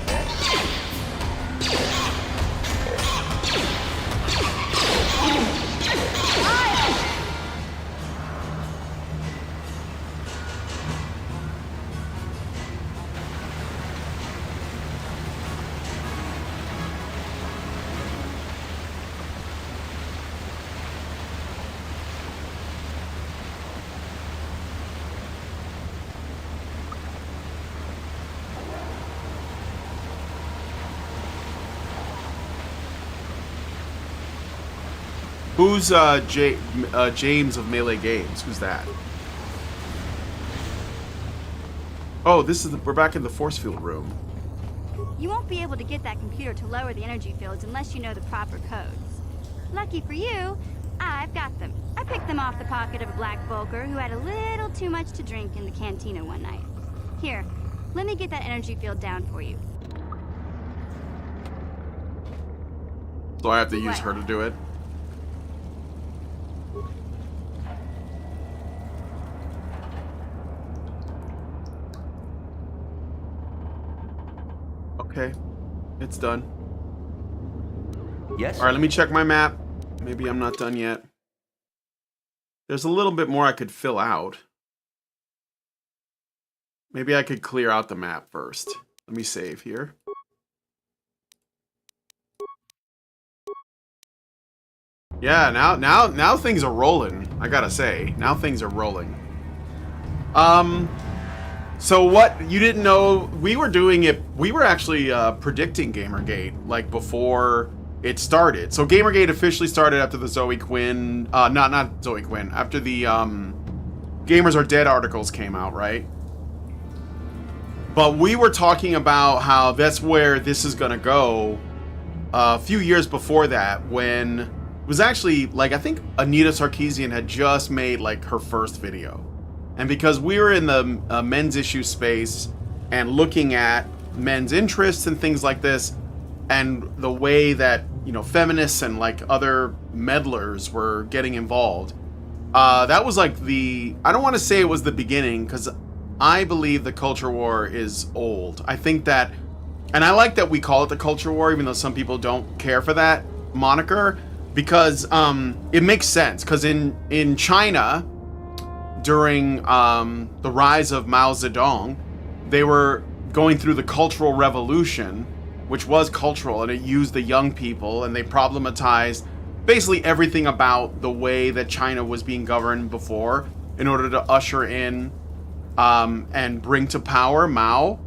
Who's James of Melee Games? Who's that? Oh, this is we're back in the force field room. You won't be able to get that computer to lower the energy fields unless you know the proper codes. Lucky for you, I've got them. I picked them off the pocket of a black Vulcar who had a little too much to drink in the cantina one night. Here, let me get that energy field down for you. So I have to use her to do it? Okay, it's done. Yes. All right, let me check my map. Maybe I'm not done yet. There's a little bit more I could fill out. Maybe I could clear out the map first. Let me save here. Yeah, now things are rolling. I gotta say, now things are rolling. So what you didn't know, we were doing it. We were actually predicting Gamergate like before it started. So Gamergate officially started after the Zoe Quinn, not Zoe Quinn, after the Gamers Are Dead articles came out, right? But we were talking about how that's where this is gonna go. A few years before that, when it was actually like I think Anita Sarkeesian had just made like her first video. And because we were in the men's issue space and looking at men's interests and things like this, and the way that, you know, feminists and like other meddlers were getting involved, that was like I don't want to say it was the beginning, because I believe the culture war is old. I think that, and I like that we call it the culture war, even though some people don't care for that moniker, because it makes sense. Because in China, during the rise of Mao Zedong, they were going through the Cultural Revolution, which was cultural, and it used the young people, and they problematized basically everything about the way that China was being governed before in order to usher in and bring to power Mao.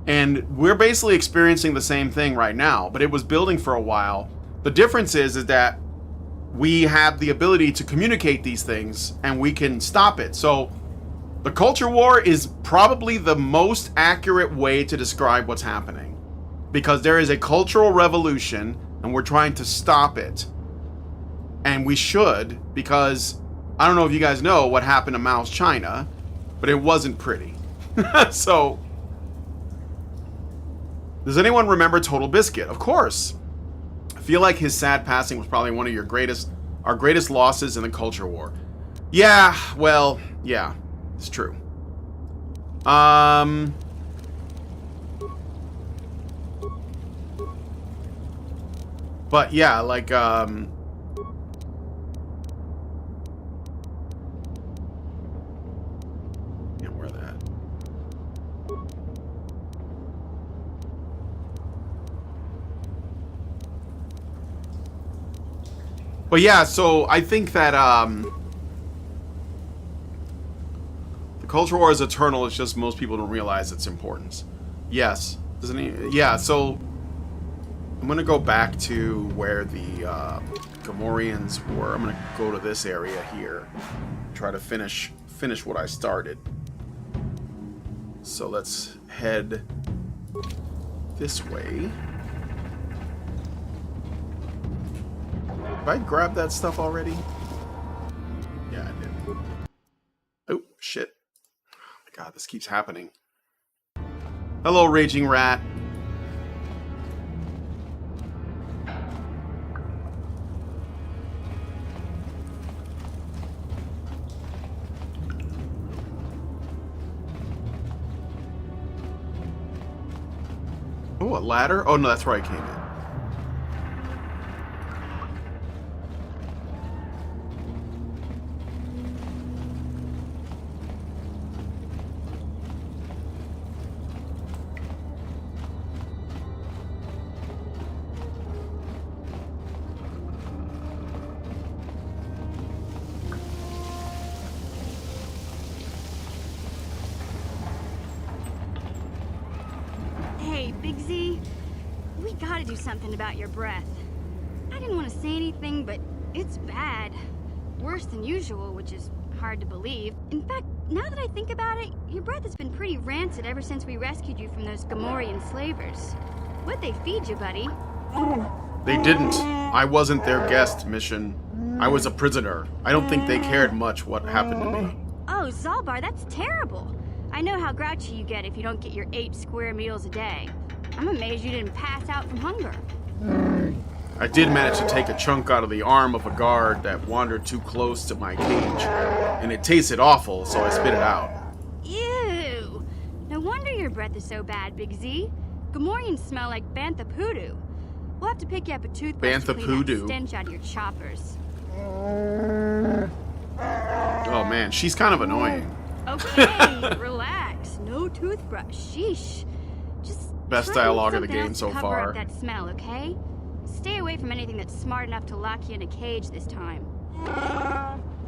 And we're basically experiencing the same thing right now, but it was building for a while. The difference is that we have the ability to communicate these things and we can stop it. So the culture war is probably the most accurate way to describe what's happening, because there is a cultural revolution and we're trying to stop it. And we should, because I don't know if you guys know what happened to Mao's China, but it wasn't pretty. So does anyone remember Total Biscuit? Of course. I feel like his sad passing was probably one of our greatest losses in the culture war. Yeah, well, yeah, it's true. But yeah, like, yeah, where that? But yeah, so I think that the culture war is eternal. It's just most people don't realize its importance. Yes, doesn't he? Yeah. So I'm gonna go back to where the Gamorreans were. I'm gonna go to this area here, try to finish what I started. So let's head this way. Did I grab that stuff already? Yeah, I did. Oh, shit. Oh my god, this keeps happening. Hello, Raging Rat. Oh, a ladder? Oh, no, that's where I came in. Big Z, we gotta do something about your breath. I didn't want to say anything, but it's bad. Worse than usual, which is hard to believe. In fact, now that I think about it, your breath has been pretty rancid ever since we rescued you from those Gamorrean slavers. What'd they feed you, buddy? They didn't. I wasn't their guest, Mission. I was a prisoner. I don't think they cared much what happened to me. Oh, Zalbar, that's terrible. I know how grouchy you get if you don't get your 8 square meals a day. I'm amazed you didn't pass out from hunger. I did manage to take a chunk out of the arm of a guard that wandered too close to my cage, and it tasted awful, so I spit it out. Ew! No wonder your breath is so bad, Big Z. Gamorreans smell like bantha poodoo. We'll have to pick you up a toothbrush to clean that stench out of your choppers. Oh man, she's kind of annoying. Okay, relax. No toothbrush. Sheesh. Just best try to eat dialogue of the something game else so to cover far. up that smell, okay? stay away from anything that's smart enough to lock you in a cage this time.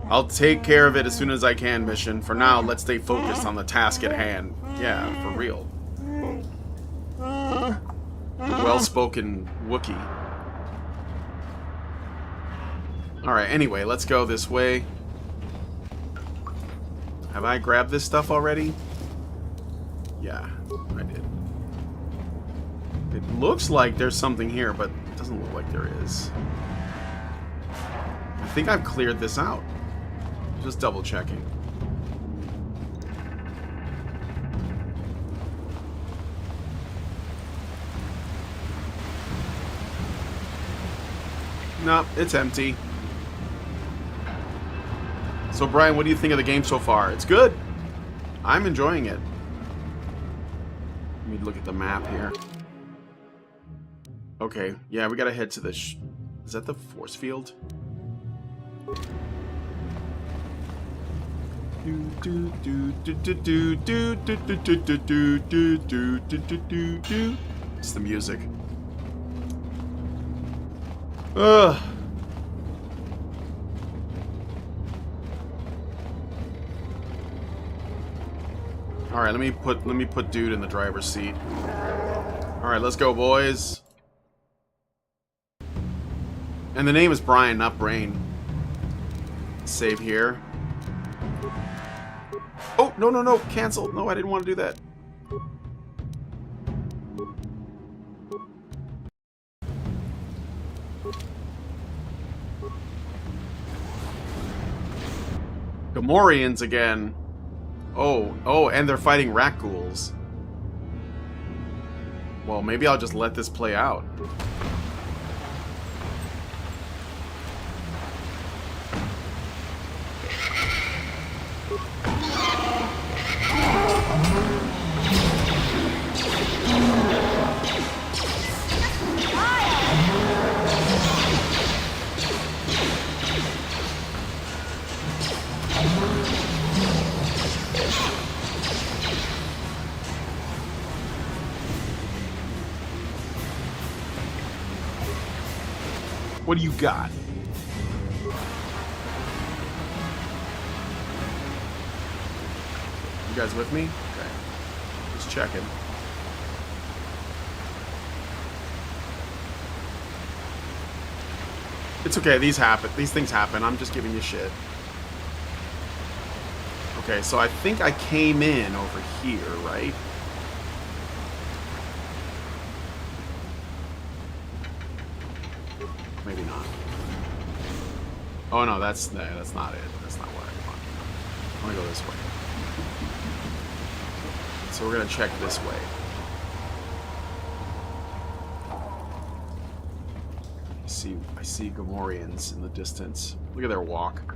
I'll take care of it as soon as I can, Mission. For now, let's stay focused on the task at hand. Yeah, for real. Well-spoken Wookiee. Alright, anyway, let's go this way. Have I grabbed this stuff already? Yeah, I did. It looks like there's something here, but it doesn't look like there is. I think I've cleared this out. Just double checking. No, it's empty. So Brian, what do you think of the game so far? It's good. I'm enjoying it. Let me look at the map here. Okay, yeah, we gotta head to the... is that the force field? It's the music. Ugh. All right, let me put dude in the driver's seat. All right, let's go, boys. And the name is Brian, not Brain. Save here. Oh, no, no, no, cancel. No, I didn't want to do that. Gamorreans again. Oh, and they're fighting rat ghouls. Well, maybe I'll just let this play out. What do you got? You guys with me? Okay. Just checking. It's okay, these things happen. I'm just giving you shit. Okay, so I think I came in over here, right? Maybe not. Oh no, that's not it. That's not what I want. I want to go this way. So we're gonna check this way. I see Gamorreans in the distance. Look at their walk.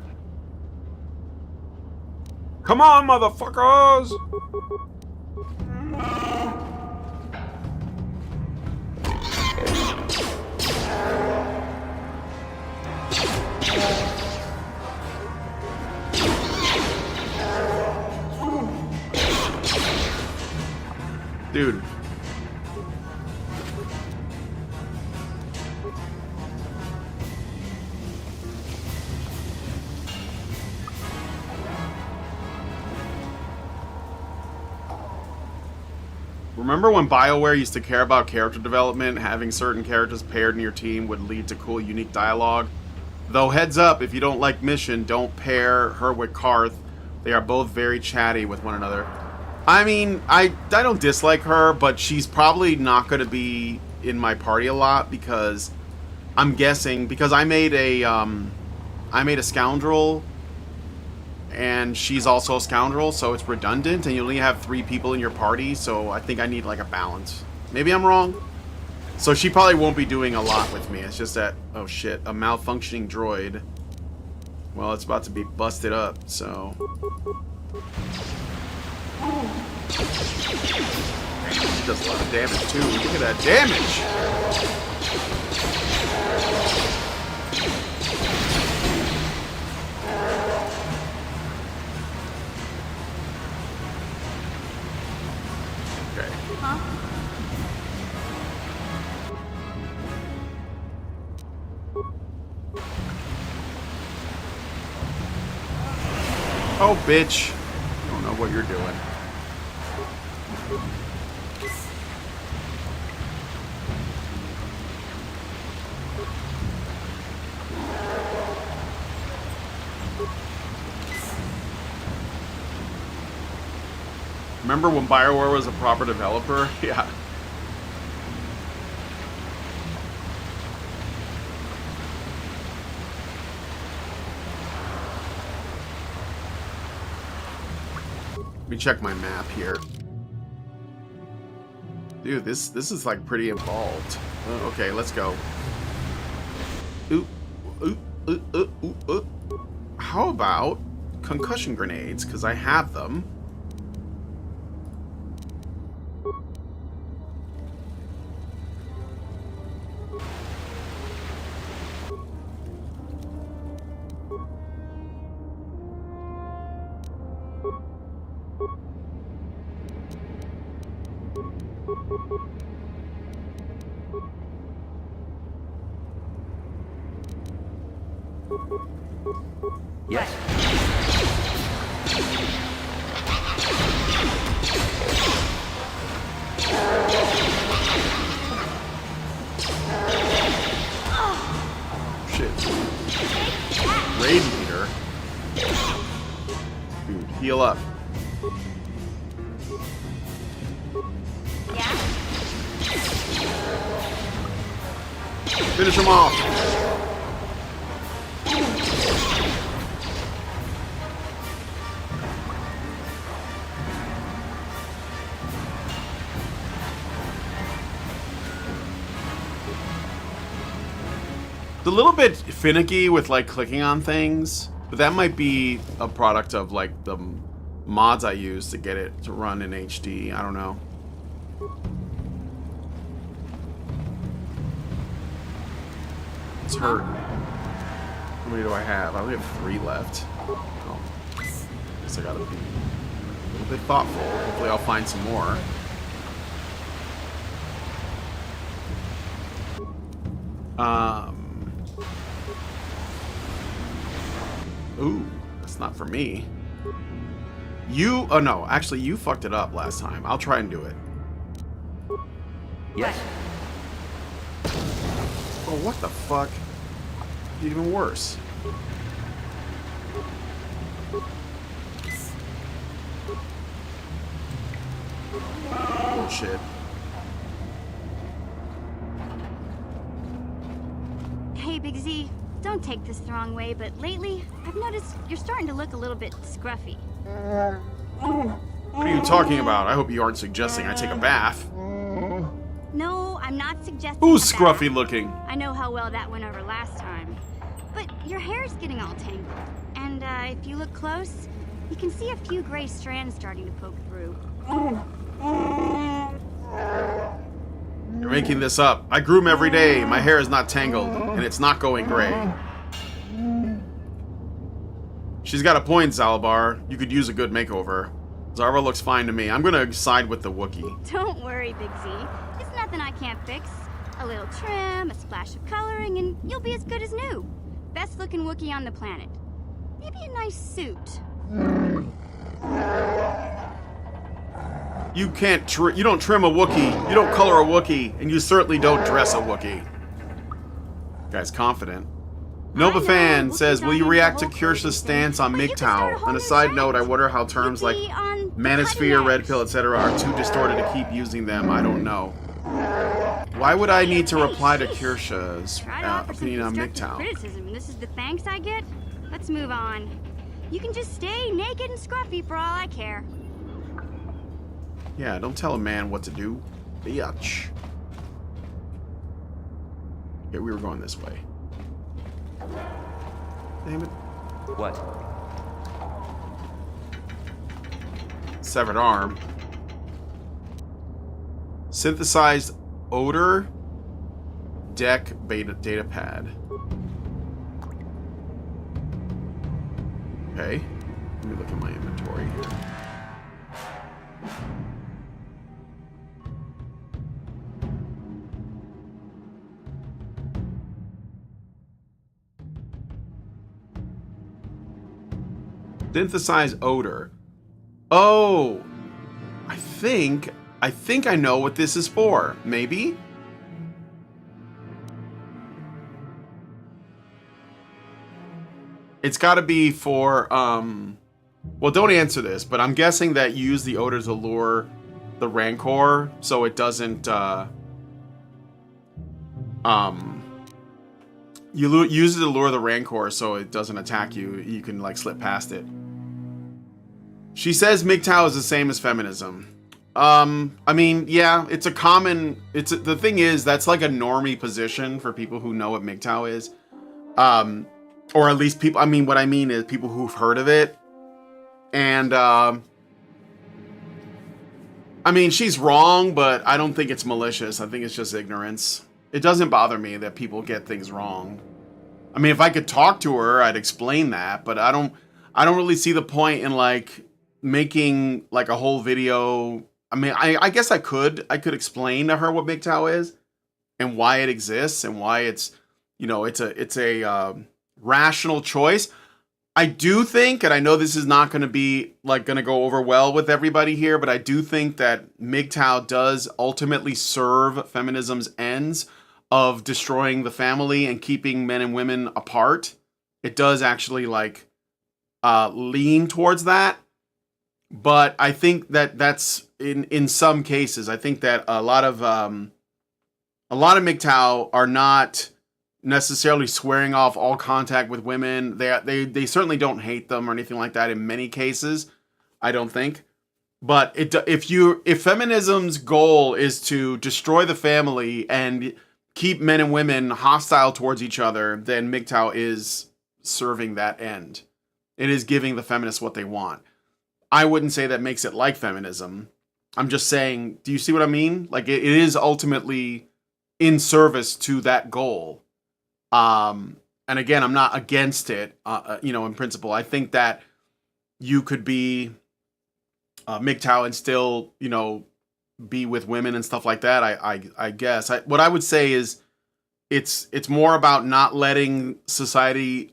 Come on, motherfuckers! Dude. Remember when BioWare used to care about character development? Having certain characters paired in your team would lead to cool, unique dialogue. Though heads up, if you don't like Mission, don't pair her with Karth. They are both very chatty with one another. I mean, I don't dislike her, but she's probably not going to be in my party a lot because I'm guessing because I made a scoundrel and she's also a scoundrel, so it's redundant and you only have 3 people in your party, so I think I need like a balance. Maybe I'm wrong. So she probably won't be doing a lot with me. It's just that, oh shit, a malfunctioning droid. Well, it's about to be busted up, so... She does a lot of damage too. Look at that damage! Okay. Huh? Oh, bitch. I don't know what you're doing. Remember when BioWare was a proper developer? Yeah. Let me check my map here. Dude, this is like pretty involved. Okay, let's go. Ooh, ooh, ooh, ooh, ooh, ooh. How about concussion grenades? Because I have them. Yes. Shit. Raid leader. Dude, heal up. Yeah? Finish him off. It's a little bit finicky with like clicking on things, but that might be a product of like the mods I use to get it to run in HD. I don't know. It's hurt. How many do I have? I only have 3 left. Oh. Guess I gotta be a little bit thoughtful. Hopefully I'll find some more. Ooh, that's not for me. You, oh no, actually you fucked it up last time. I'll try and do it. Yes. Oh, what the fuck? Even worse. Oh shit. Hey, Big Z, don't take this the wrong way, but lately, I've noticed you're starting to look a little bit scruffy. What are you talking about? I hope you aren't suggesting I take a bath. No, I'm not suggesting Who's a bath. scruffy looking? I know how well that went over last time. But your hair's getting all tangled. And if you look close, you can see a few gray strands starting to poke through. You're making this up. I groom every day. My hair is not tangled, and it's not going gray. She's got a point, Zalabar. You could use a good makeover. Zarva looks fine to me. I'm gonna side with the Wookiee. Don't worry, Big Z. It's nothing I can't fix. A little trim, a splash of coloring, and you'll be as good as new. Best looking Wookiee on the planet. Maybe a nice suit. You can't you don't trim a Wookiee, you don't color a Wookiee, and you certainly don't dress a Wookiee. Guy's confident. Nova Fan says, will you react to Kirsha's stance on MGTOW? On a side note, I wonder how terms like Manosphere, Red Pill, etc. are too distorted to keep using them. I don't know. Why would I need to reply to Kirsha's opinion on MGTOW? Criticism, and this is the thanks I get? Let's move on. You can just stay naked and scruffy for all I care. Yeah, don't tell a man what to do. Biatch. Okay, we were going this way. Damn it. What? Severed arm. Synthesized odor. Deck beta data pad. Okay. Let me look at my inventory here. Synthesize odor. Oh, I think I know what this is for. Maybe? It's got to be for, well, don't answer this, but I'm guessing that you use the odor to lure the Rancor so it doesn't, use it to lure the Rancor so it doesn't attack you. You can, like, slip past it. She says MGTOW is the same as feminism. I mean, yeah, it's a common, the thing is, that's like a normie position for people who know what MGTOW is. Or at least people, I mean, what I mean is people who've heard of it. And, I mean, she's wrong, but I don't think it's malicious. I think it's just ignorance. It doesn't bother me that people get things wrong. I mean, if I could talk to her, I'd explain that, but I don't really see the point in, like, making, like, a whole video. I mean, I guess I could explain to her what MGTOW is and why it exists and why it's, you know, it's a rational choice. I do think, and I know this is not going to be, like, going to go over well with everybody here, but I do think that MGTOW does ultimately serve feminism's ends of destroying the family and keeping men and women apart. It does actually, like, lean towards that. But I think that that's in some cases. I think that a lot of MGTOW are not necessarily swearing off all contact with women. They certainly don't hate them or anything like that in many cases, I don't think. But if feminism's goal is to destroy the family and keep men and women hostile towards each other, then MGTOW is serving that end. It is giving the feminists what they want. I wouldn't say that makes it like feminism. I'm just saying, do you see what I mean? Like, it is ultimately in service to that goal. And again, I'm not against it, you know, in principle. I think that you could be MGTOW and still, you know, be with women and stuff like that. I guess. What I would say is it's more about not letting society,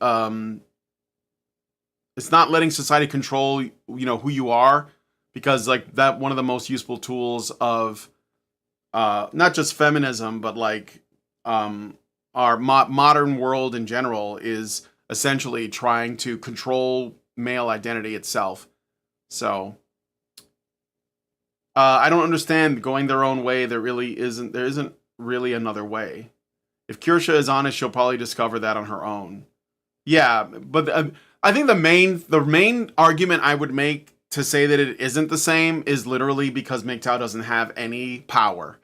it's not letting society control, you know, who you are, because, like, that one of the most useful tools of not just feminism, but, like, our modern world in general is essentially trying to control male identity itself. So I don't understand going their own way. There isn't really another way. If Kirsha is honest, she'll probably discover that on her own. Yeah, but I think the main argument I would make to say that it isn't the same is literally because MGTOW doesn't have any power.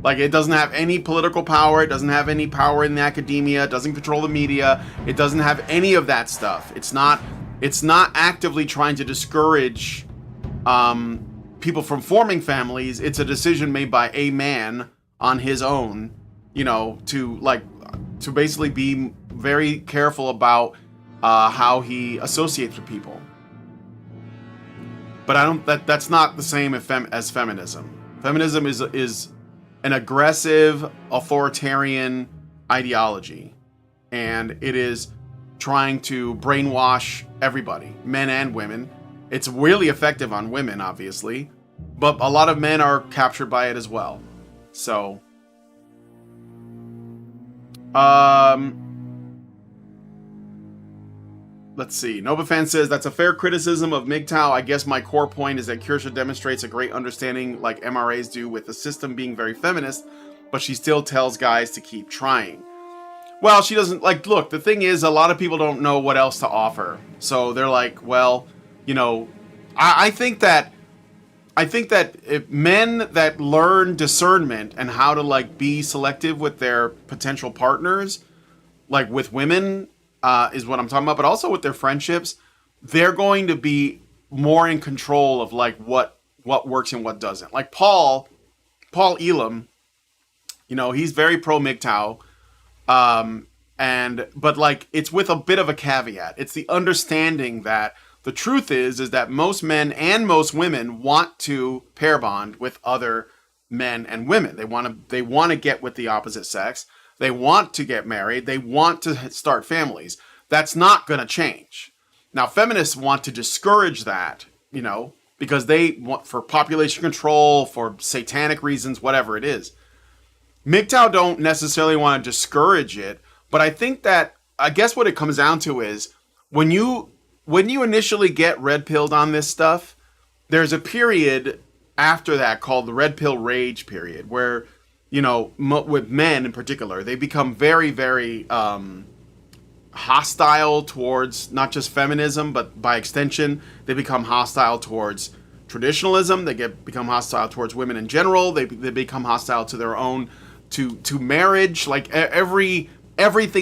Like, it doesn't have any political power. It doesn't have any power in the academia. It doesn't control the media. It doesn't have any of that stuff. It's not actively trying to discourage people from forming families. It's a decision made by a man on his own, you know, to basically be very careful about how he associates with people. But that's not the same as feminism. Feminism is an aggressive, authoritarian ideology, and it is trying to brainwash everybody, men and women. It's really effective on women, obviously, but a lot of men are captured by it as well. So, let's see. Novafan says, that's a fair criticism of MGTOW. I guess my core point is that Kirsha demonstrates a great understanding, like MRAs do, with the system being very feminist, but she still tells guys to keep trying. Well, she doesn't, like, look, the thing is, a lot of people don't know what else to offer. So they're like, well, you know, I think that if men that learn discernment and how to, like, be selective with their potential partners, like with women, is what I'm talking about, but also with their friendships, they're going to be more in control of, like, what works and what doesn't. Like Paul Elam, you know, he's very pro MGTOW, but, like, it's with a bit of a caveat. It's the understanding that the truth is that most men and most women want to pair bond with other men and women. They want to get with the opposite sex. They want to get married. They want to start families. That's not going to change. Now, feminists want to discourage that, you know, because they want for population control, for satanic reasons, whatever it is. MGTOW don't necessarily want to discourage it, but I think that, I guess what it comes down to is when you initially get red pilled on this stuff, there's a period after that called the red pill rage period where, you know, with men in particular, they become very, very hostile towards not just feminism, but by extension, they become hostile towards traditionalism. They become hostile towards women in general. They become hostile to their own, to marriage, like everything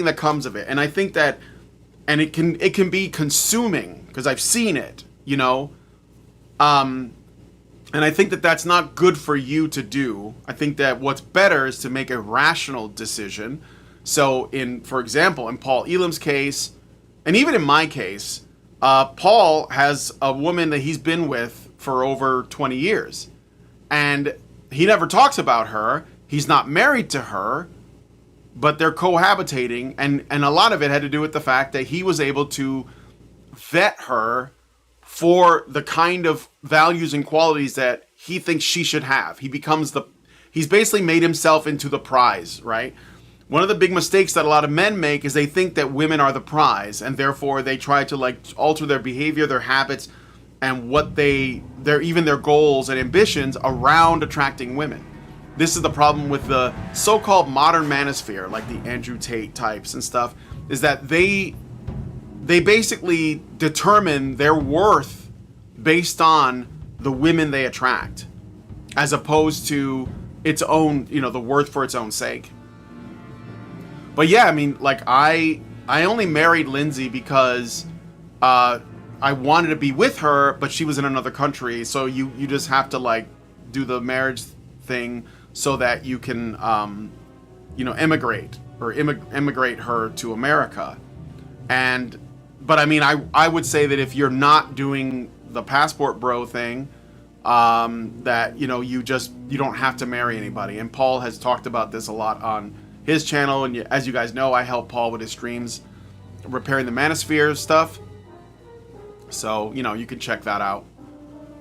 that comes of it. And I think that, and it can be consuming because I've seen it, you know. And I think that that's not good for you to do. I think that what's better is to make a rational decision. So for example, in Paul Elam's case, and even in my case, Paul has a woman that he's been with for over 20 years. And he never talks about her. He's not married to her, but they're cohabitating. And a lot of it had to do with the fact that he was able to vet her for the kind of values and qualities that he thinks she should have. He's basically made himself into the prize, right? One of the big mistakes that a lot of men make is they think that women are the prize, and therefore they try to like alter their behavior, their habits, and their goals and ambitions around attracting women. This is the problem with the so-called modern manosphere, like the Andrew Tate types and stuff, is that they basically determine their worth based on the women they attract, as opposed to its own, you know, the worth for its own sake. But yeah, I mean, like I only married Lindsay because I wanted to be with her, but she was in another country. So you just have to like do the marriage thing so that you can, you know, immigrate her to America. But I mean, I would say that if you're not doing the passport bro thing, that, you know, you don't have to marry anybody. And Paul has talked about this a lot on his channel. And as you guys know, I help Paul with his streams, repairing the manosphere stuff. So, you know, you can check that out.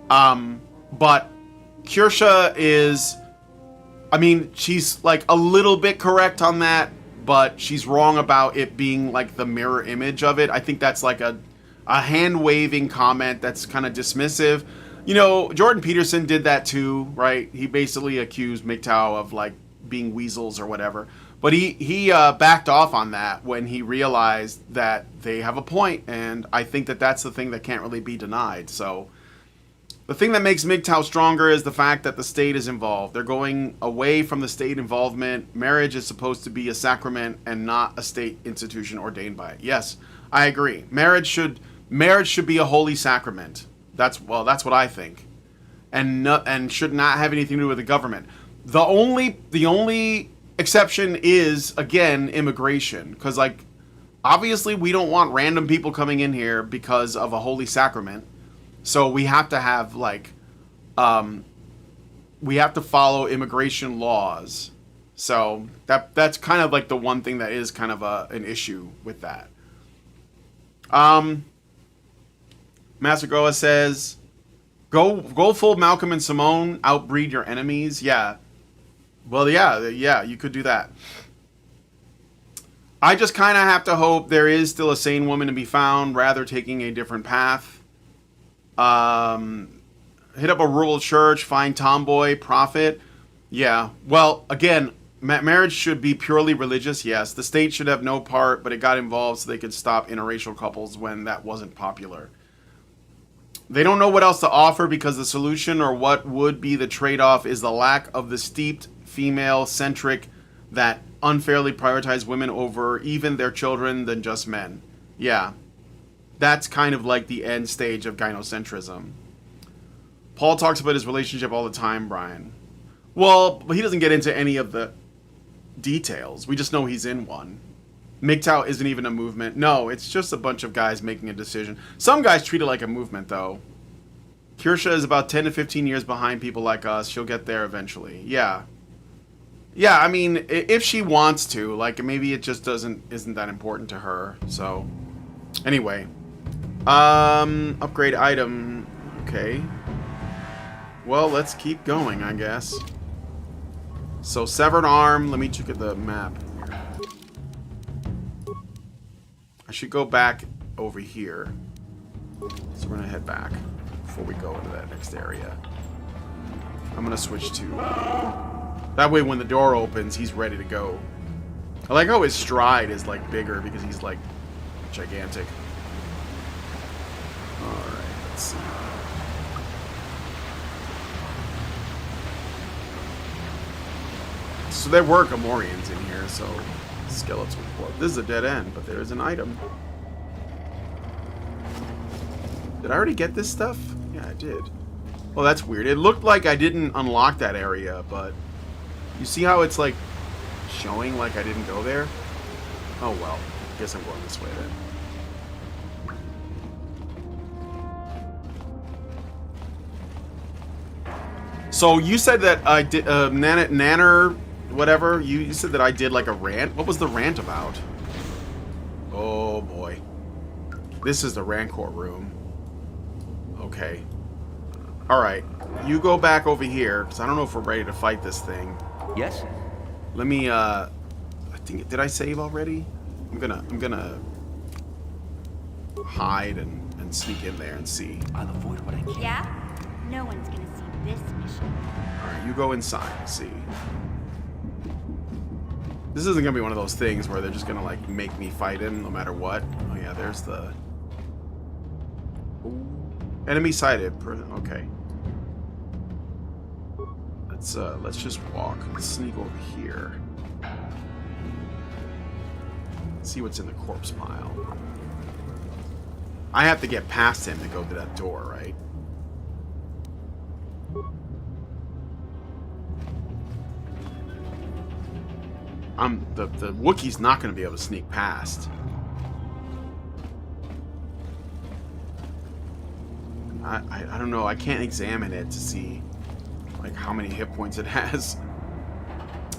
But Kashyyyk is, I mean, she's like a little bit correct on that, but she's wrong about it being like the mirror image of it. I think that's like a hand-waving comment that's kind of dismissive. You know, Jordan Peterson did that too, right? He basically accused MGTOW of like being weasels or whatever. But he backed off on that when he realized that they have a point, and I think that that's the thing that can't really be denied. So the thing that makes MGTOW stronger is the fact that the state is involved. They're going away from the state involvement. Marriage is supposed to be a sacrament and not a state institution ordained by it. Yes, I agree. Marriage should be a holy sacrament. That's what I think, and should not have anything to do with the government. The only exception is, again, immigration, because like obviously we don't want random people coming in here because of a holy sacrament. So we have to have like we have to follow immigration laws. So that's kind of like the one thing that is kind of an issue with that. Master Goa says, go full Malcolm and Simone, outbreed your enemies. Yeah. Well, yeah, you could do that. I just kind of have to hope there is still a sane woman to be found, rather taking a different path. Hit up a rural church, find tomboy, prophet. Yeah. Well, again, marriage should be purely religious. Yes. The state should have no part, but it got involved so they could stop interracial couples when that wasn't popular. They don't know what else to offer because the solution, or what would be the trade-off, is the lack of the steeped female-centric that unfairly prioritize women over even their children than just men. Yeah. That's kind of like the end stage of gynocentrism. Paul talks about his relationship all the time, Brian. Well, but he doesn't get into any of the details. We just know he's in one. MGTOW isn't even a movement. No, it's just a bunch of guys making a decision. Some guys treat it like a movement, though. Kashyyyk is about 10 to 15 years behind people like us. She'll get there eventually. Yeah. Yeah, I mean, if she wants to, like, maybe it just isn't that important to her. So, anyway. Upgrade item. Okay. Well, let's keep going, I guess. So, severed arm. Let me check at the map. I should go back over here. So we're gonna head back before we go into that next area. I'm gonna switch to... That way when the door opens, he's ready to go. I like how his stride is, like, bigger because he's, like, gigantic. Alright, let's see. So there were Gamorreans in here, so skeletons report. This is a dead end, but there is an item. Did I already get this stuff? Yeah, I did. Well, that's weird. It looked like I didn't unlock that area, but you see how it's like showing like I didn't go there? Oh well, I guess I'm going this way then. So you said that I did, Nanner, whatever, you said that I did like a rant. What was the rant about? Oh boy. This is the Rancor room. Okay. Alright. You go back over here, because I don't know if we're ready to fight this thing. Yes? Let me, I think, did I save already? I'm gonna hide and sneak in there and see. I'll avoid what I can. Yeah? No one's gonna see this mission. Alright, you go inside and see. This isn't gonna be one of those things where they're just gonna, like, make me fight him no matter what. Oh yeah, there's the... Ooh. Enemy sighted. Okay. Let's just walk. Let's sneak over here. See what's in the corpse pile. I have to get past him to go to that door, right? The Wookiee's not going to be able to sneak past. I don't know. I can't examine it to see like how many hit points it has.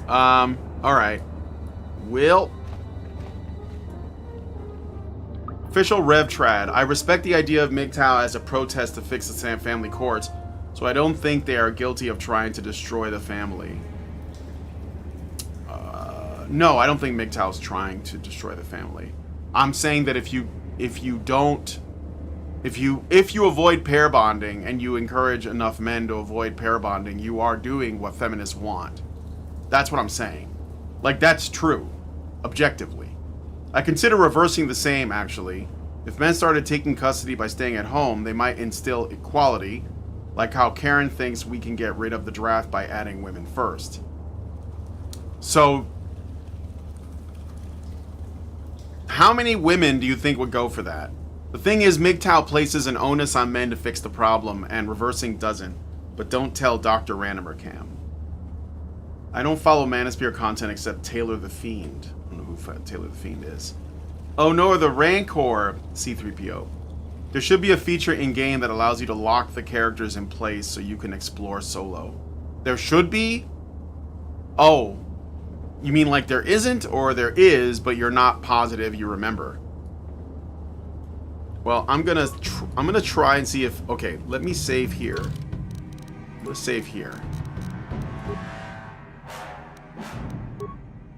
All right. Will. Official Rev Trad. I respect the idea of MGTOW as a protest to fix the Sam family courts, so I don't think they are guilty of trying to destroy the family. No, I don't think MGTOW is trying to destroy the family. I'm saying that if you avoid pair bonding and you encourage enough men to avoid pair bonding, you are doing what feminists want. That's what I'm saying. Like, that's true, objectively. I consider reversing the same, actually. If men started taking custody by staying at home, they might instill equality, like how Karen thinks we can get rid of the draft by adding women first. So, how many women do you think would go for that? The thing is, MGTOW places an onus on men to fix the problem, and reversing doesn't. But don't tell Dr. Ranimer Cam. I don't follow Manosphere content except Taylor the Fiend. I don't know who Taylor the Fiend is. Oh no, the Rancor C-3PO. There should be a feature in-game that allows you to lock the characters in place so you can explore solo. There should be? Oh. You mean like there isn't, or there is, but you're not positive you remember? Well, I'm gonna try and see if... Okay, let me save here. Let's save here.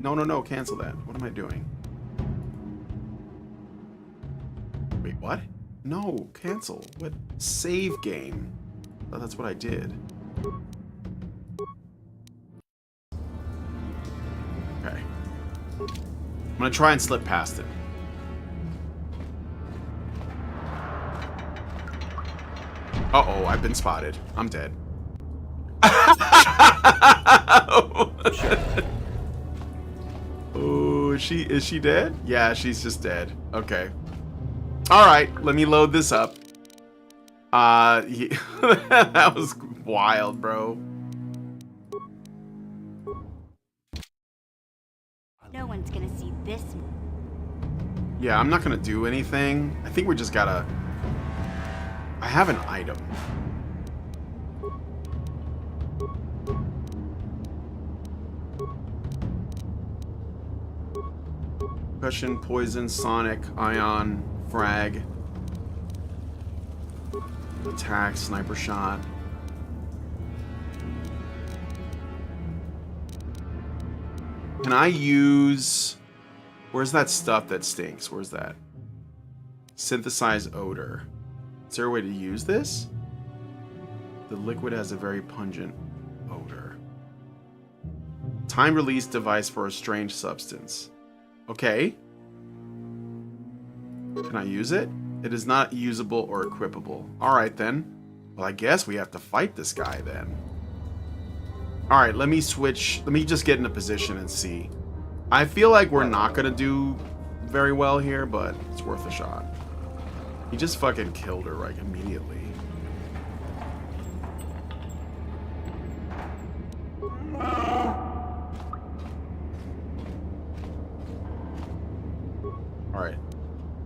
No, cancel that. What am I doing? Wait, what? No, cancel. What? Save game. Oh, that's what I did. Okay. I'm gonna try and slip past it. Uh-oh, I've been spotted. I'm dead. Oh, is she dead? Yeah, she's just dead. Okay. Alright, let me load this up. Yeah, that was wild, bro. No one's gonna see this. Yeah, I'm not gonna do anything. I think we just gotta... I have an item. Concussion, poison, sonic, ion, frag. Attack, sniper shot. Can I use... Where's that stuff that stinks? Where's that? Synthesize odor. Is there a way to use this? The liquid has a very pungent odor. Time release device for a strange substance. Okay. Can I use it? It is not usable or equipable. Alright then. Well, I guess we have to fight this guy then. Alright, let me switch. Let me just get in a position and see. I feel like we're not going to do very well here, but it's worth a shot. He just fucking killed her, like, immediately. Alright.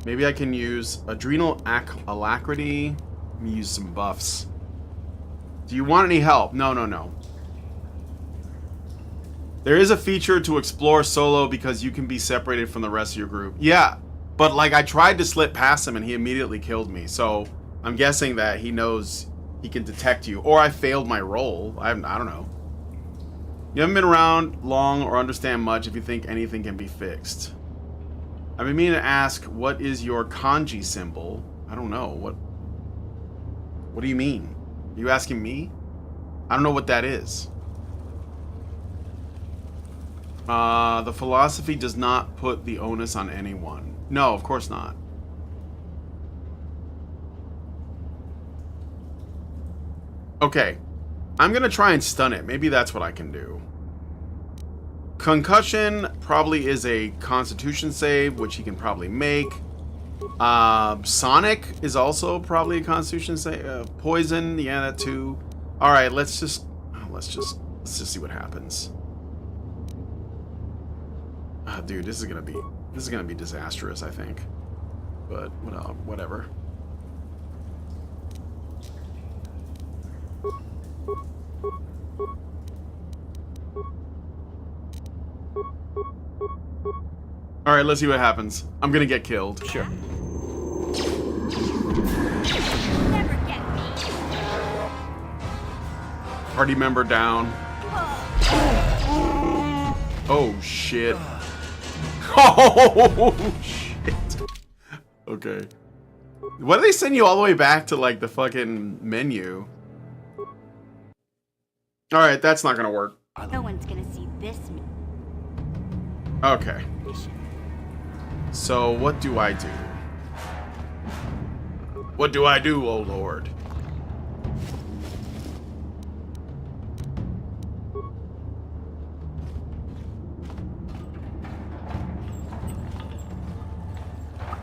Maybe I can use adrenal alacrity. Let me use some buffs. Do you want any help? No, no, no. There is a feature to explore solo because you can be separated from the rest of your group. Yeah, but like I tried to slip past him and he immediately killed me. So I'm guessing that he knows he can detect you. Or I failed my role. I don't know. You haven't been around long or understand much if you think anything can be fixed. I've been meaning to ask, what is your kanji symbol? I don't know. What do you mean? Are you asking me? I don't know what that is. The philosophy does not put the onus on anyone. No, of course not. Okay. I'm gonna try and stun it. Maybe that's what I can do. Concussion probably is a constitution save, which he can probably make. Sonic is also probably a constitution save. Poison, yeah, that too. Alright, let's just see what happens. Dude, this is gonna be disastrous, I think. But whatever. All right, let's see what happens. I'm gonna get killed. Sure. Never get me. Party member down. Oh shit. Oh shit. Okay. Why do they send you all the way back to like the fucking menu? Alright, that's not gonna work. No one's gonna see this. Okay. So what do I do? What do I do, oh lord?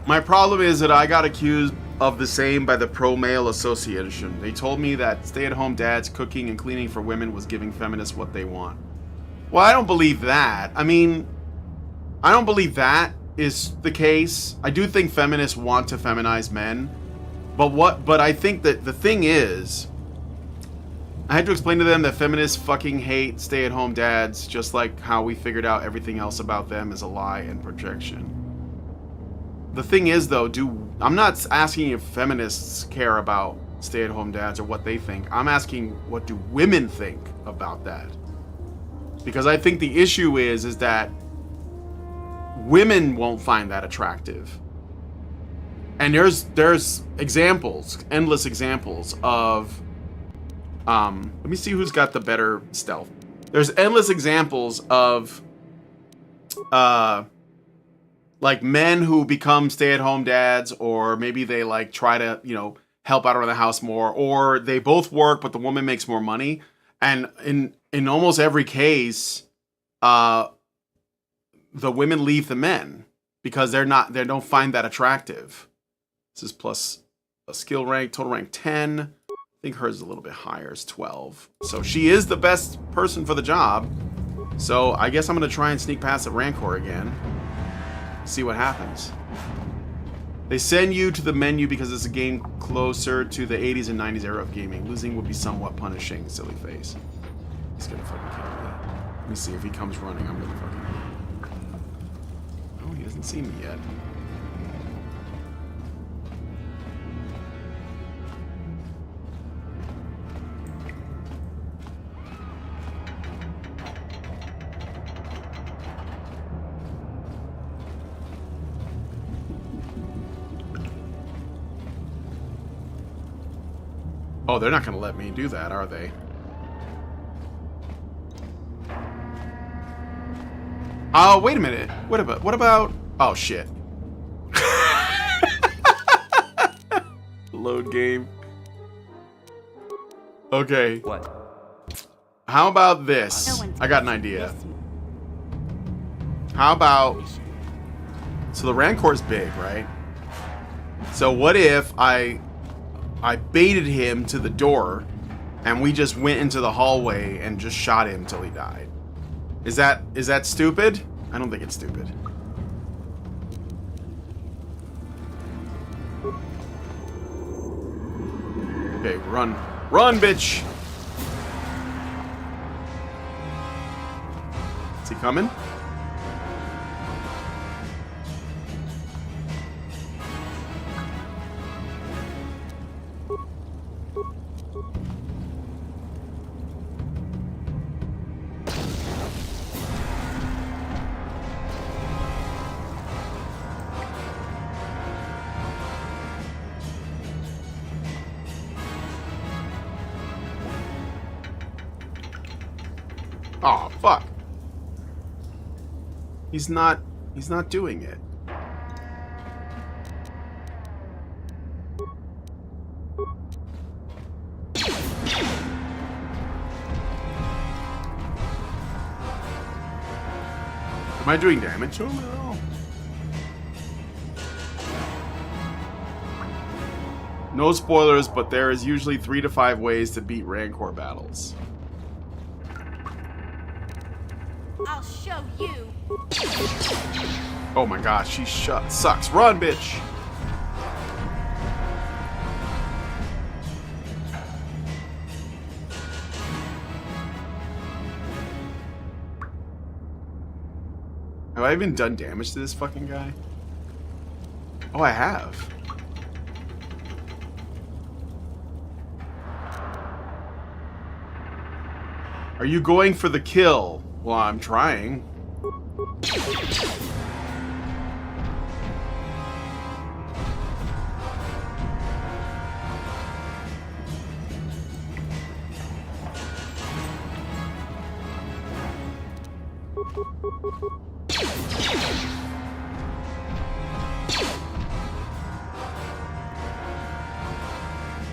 My problem is that I got accused of the same by the Pro-Male Association. They told me that stay-at-home dads cooking and cleaning for women was giving feminists what they want. Well, I don't believe that. I mean, I don't believe that is the case. I do think feminists want to feminize men. But I think that the thing is, I had to explain to them that feminists fucking hate stay-at-home dads, just like how we figured out everything else about them is a lie and projection. The thing is, though, I'm not asking if feminists care about stay-at-home dads or what they think. I'm asking, what do women think about that? Because I think the issue is that women won't find that attractive. And there's examples, endless examples of let me see who's got the better stealth. There's endless examples of like men who become stay-at-home dads, or maybe they like try to, you know, help out around the house more, or they both work but the woman makes more money. And in almost every case, the women leave the men because they don't find that attractive. This is plus a skill rank, total rank 10. I think hers is a little bit higher, it's 12. So she is the best person for the job. So I guess I'm gonna try and sneak past the Rancor again. See what happens. They send you to the menu because it's a game closer to the 80s and 90s era of gaming. Losing would be somewhat punishing, silly face. He's gonna fucking kill me. Let me see if he comes running. I'm gonna fucking... Oh, he hasn't seen me yet. Oh, they're not going to let me do that, are they? Oh, wait a minute. What about... Oh, shit. Load game. Okay. What? How about No this? one's I got an gonna idea. miss me. How about... So the Rancor's big, right? So what if I baited him to the door and we just went into the hallway and just shot him till he died? Is that stupid? I don't think it's stupid. Okay, run. Run, bitch! Is he coming? Oh, fuck. He's not doing it. Am I doing damage to him at all? No spoilers, but there is usually 3 to 5 ways to beat Rancor battles. I'll show you. Oh my gosh, she sucks. Run, bitch! Have I even done damage to this fucking guy? Oh, I have. Are you going for the kill? Well, I'm trying.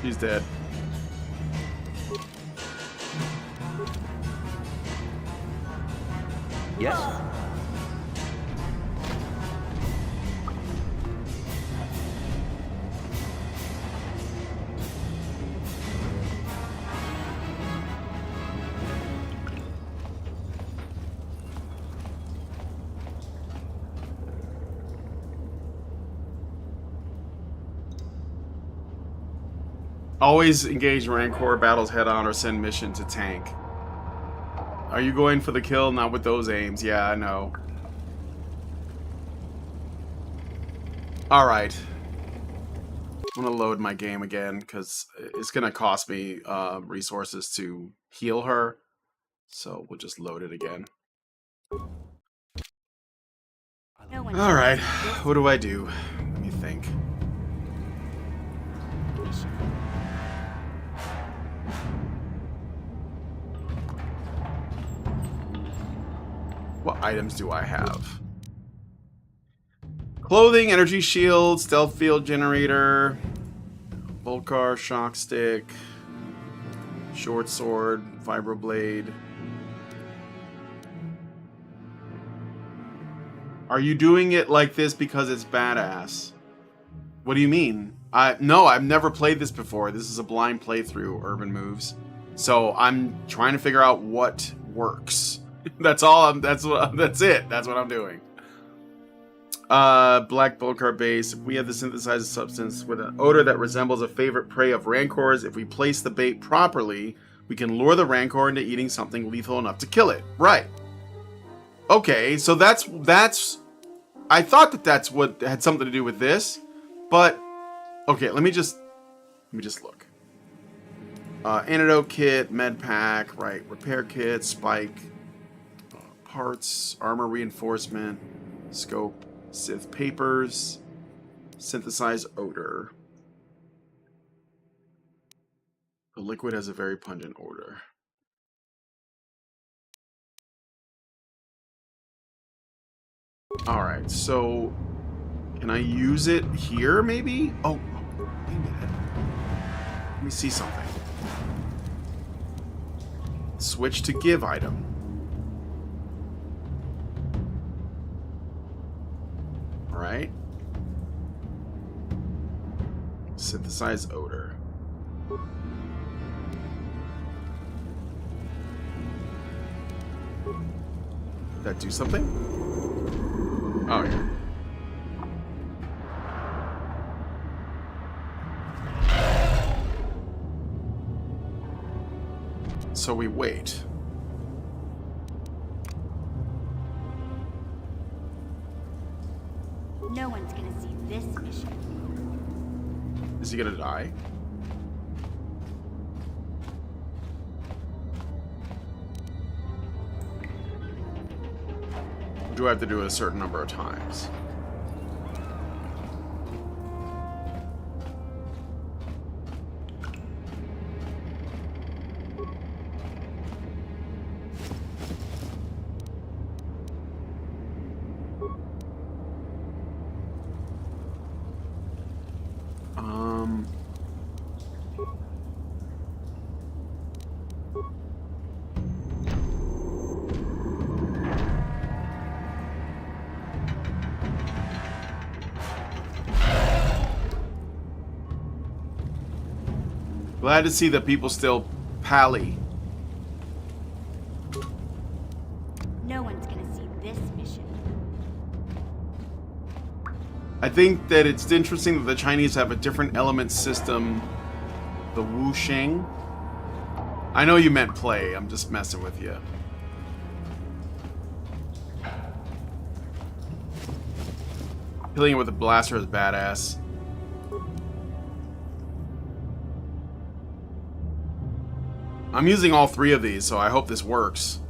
He's dead. Yes? Always engage Rancor battles head-on or send mission to tank. Are you going for the kill? Not with those aims. Yeah, I know. Alright. I'm gonna load my game again, because it's gonna cost me resources to heal her. So we'll just load it again. No one's Alright. gonna miss me. What do I do? Let me think. What items do I have? Clothing, energy shield, stealth field generator, Volcar, shock stick, short sword, vibroblade. Are you doing it like this because it's badass? What do you mean? No, I've never played this before. This is a blind playthrough, Urban Moves. So I'm trying to figure out what works. That's all. That's it. That's what I'm doing. Black Volcar base. If we have the synthesized substance with an odor that resembles a favorite prey of Rancors, if we place the bait properly, we can lure the Rancor into eating something lethal enough to kill it. Right. Okay, so that's. I thought that's what had something to do with this, but okay. Let me just look. Antidote kit, med pack, right? Repair kit, spike. Parts, armor reinforcement, scope, Sith papers, synthesize odor. The liquid has a very pungent odor. Alright, so can I use it here maybe? Oh, wait a minute. Let me see something. Switch to give item. Alright. Synthesize odor. Did that do something? Oh, yeah. So we wait. No one's gonna see this mission. Is he gonna die? Or do I have to do it a certain number of times? Glad to see that people still pally. No one's gonna see this mission. I think that it's interesting that the Chinese have a different element system. The wuxing. I know you meant play. I'm just messing with you. Killing it with a blaster is badass. I'm using all three of these, so I hope this works.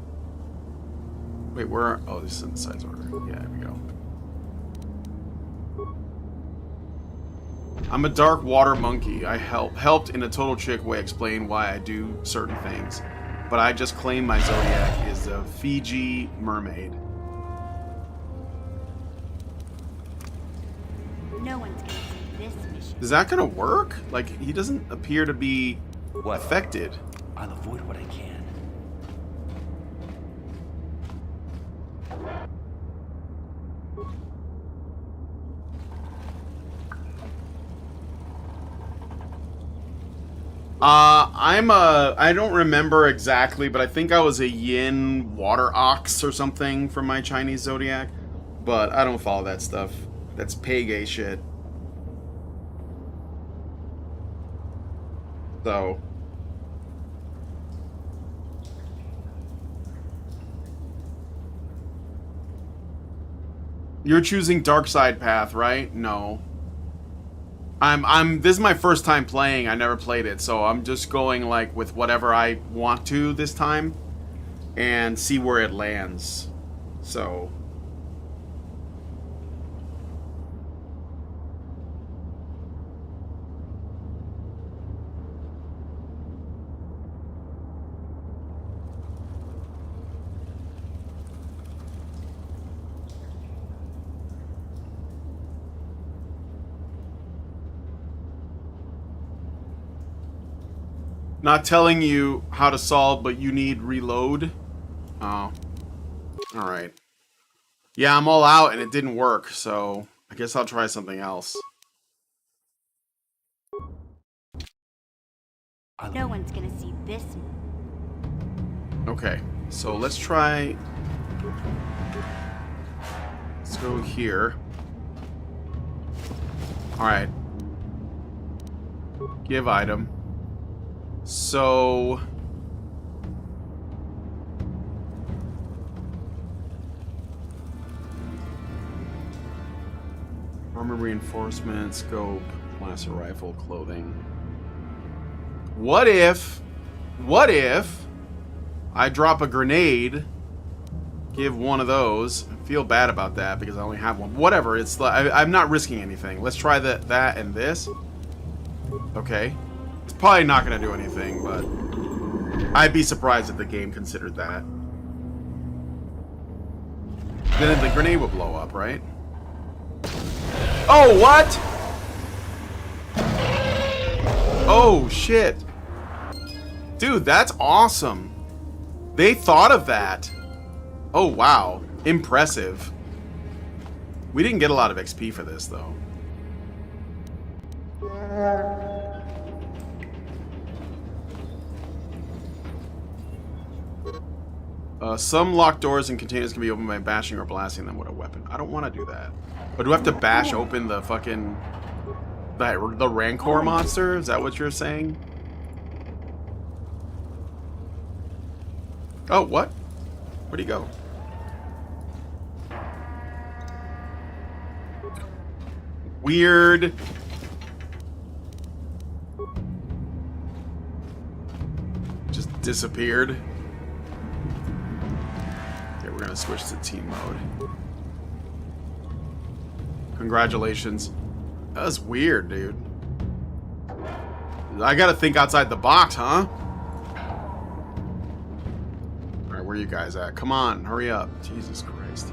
Wait, where? Oh, this is in the size order. Yeah, there we go. I'm a dark water monkey. I helped in a total chick way explain why I do certain things, but I just claim my zodiac is a Fiji mermaid. No one's gonna see this mission. Is that gonna work? Like, he doesn't appear to be affected. I'll avoid what I can. I don't remember exactly, but I think I was a yin water ox or something from my Chinese zodiac. But I don't follow that stuff. That's pay-gay shit. So... You're choosing dark side path, right? No. This is my first time playing. I never played it, so I'm just going like with whatever I want to this time and see where it lands. So not telling you how to solve, but you need reload. Oh. Alright. Yeah, I'm all out and it didn't work, so I guess I'll try something else. No one's gonna see this. Okay, so let's try... Let's go here. Alright. Give item. So... Armor reinforcement, scope, blaster rifle, clothing. What if I drop a grenade, give one of those? I feel bad about that because I only have one. Whatever, it's I'm not risking anything. Let's try that and this. Okay. It's probably not going to do anything, but I'd be surprised if the game considered that. Then the grenade will blow up, right? Oh, what? Oh, shit. Dude, that's awesome. They thought of that. Oh, wow. Impressive. We didn't get a lot of XP for this, though. Some locked doors and containers can be opened by bashing or blasting them with a weapon. I don't want to do that. But do I have to bash open the fucking... the Rancor monster? Is that what you're saying? Oh, what? Where'd he go? Weird. Just disappeared. Okay, we're gonna switch to team mode. Congratulations. That was weird, dude. I gotta think outside the box, huh? Alright, where are you guys at? Come on, hurry up. Jesus Christ.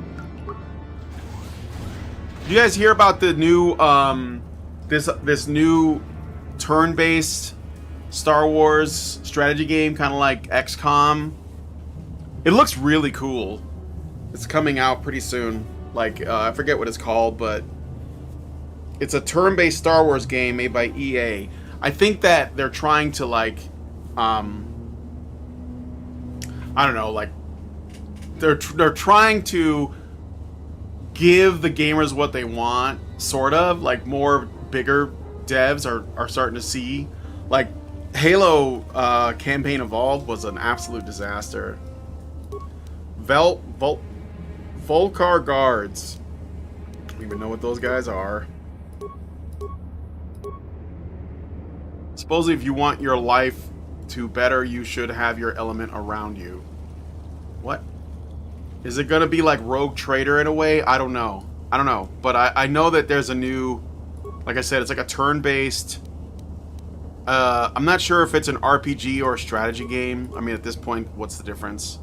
Did you guys hear about the new, this new turn-based Star Wars strategy game, kind of like XCOM? It looks really cool. It's coming out pretty soon. Like, I forget what it's called, but it's a turn-based Star Wars game made by EA. I think that they're trying to, like, I don't know, like, they're trying to give the gamers what they want, sort of. Like, more bigger devs are starting to see. Like, Halo Campaign Evolved was an absolute disaster. Volcar Guards. I don't even know what those guys are. Supposedly, if you want your life to better, you should have your element around you. What? Is it gonna be like Rogue Trader in a way? I don't know. I don't know. But I know that there's a new... Like I said, it's like a turn-based... I'm not sure if it's an RPG or a strategy game. I mean, at this point, what's the difference?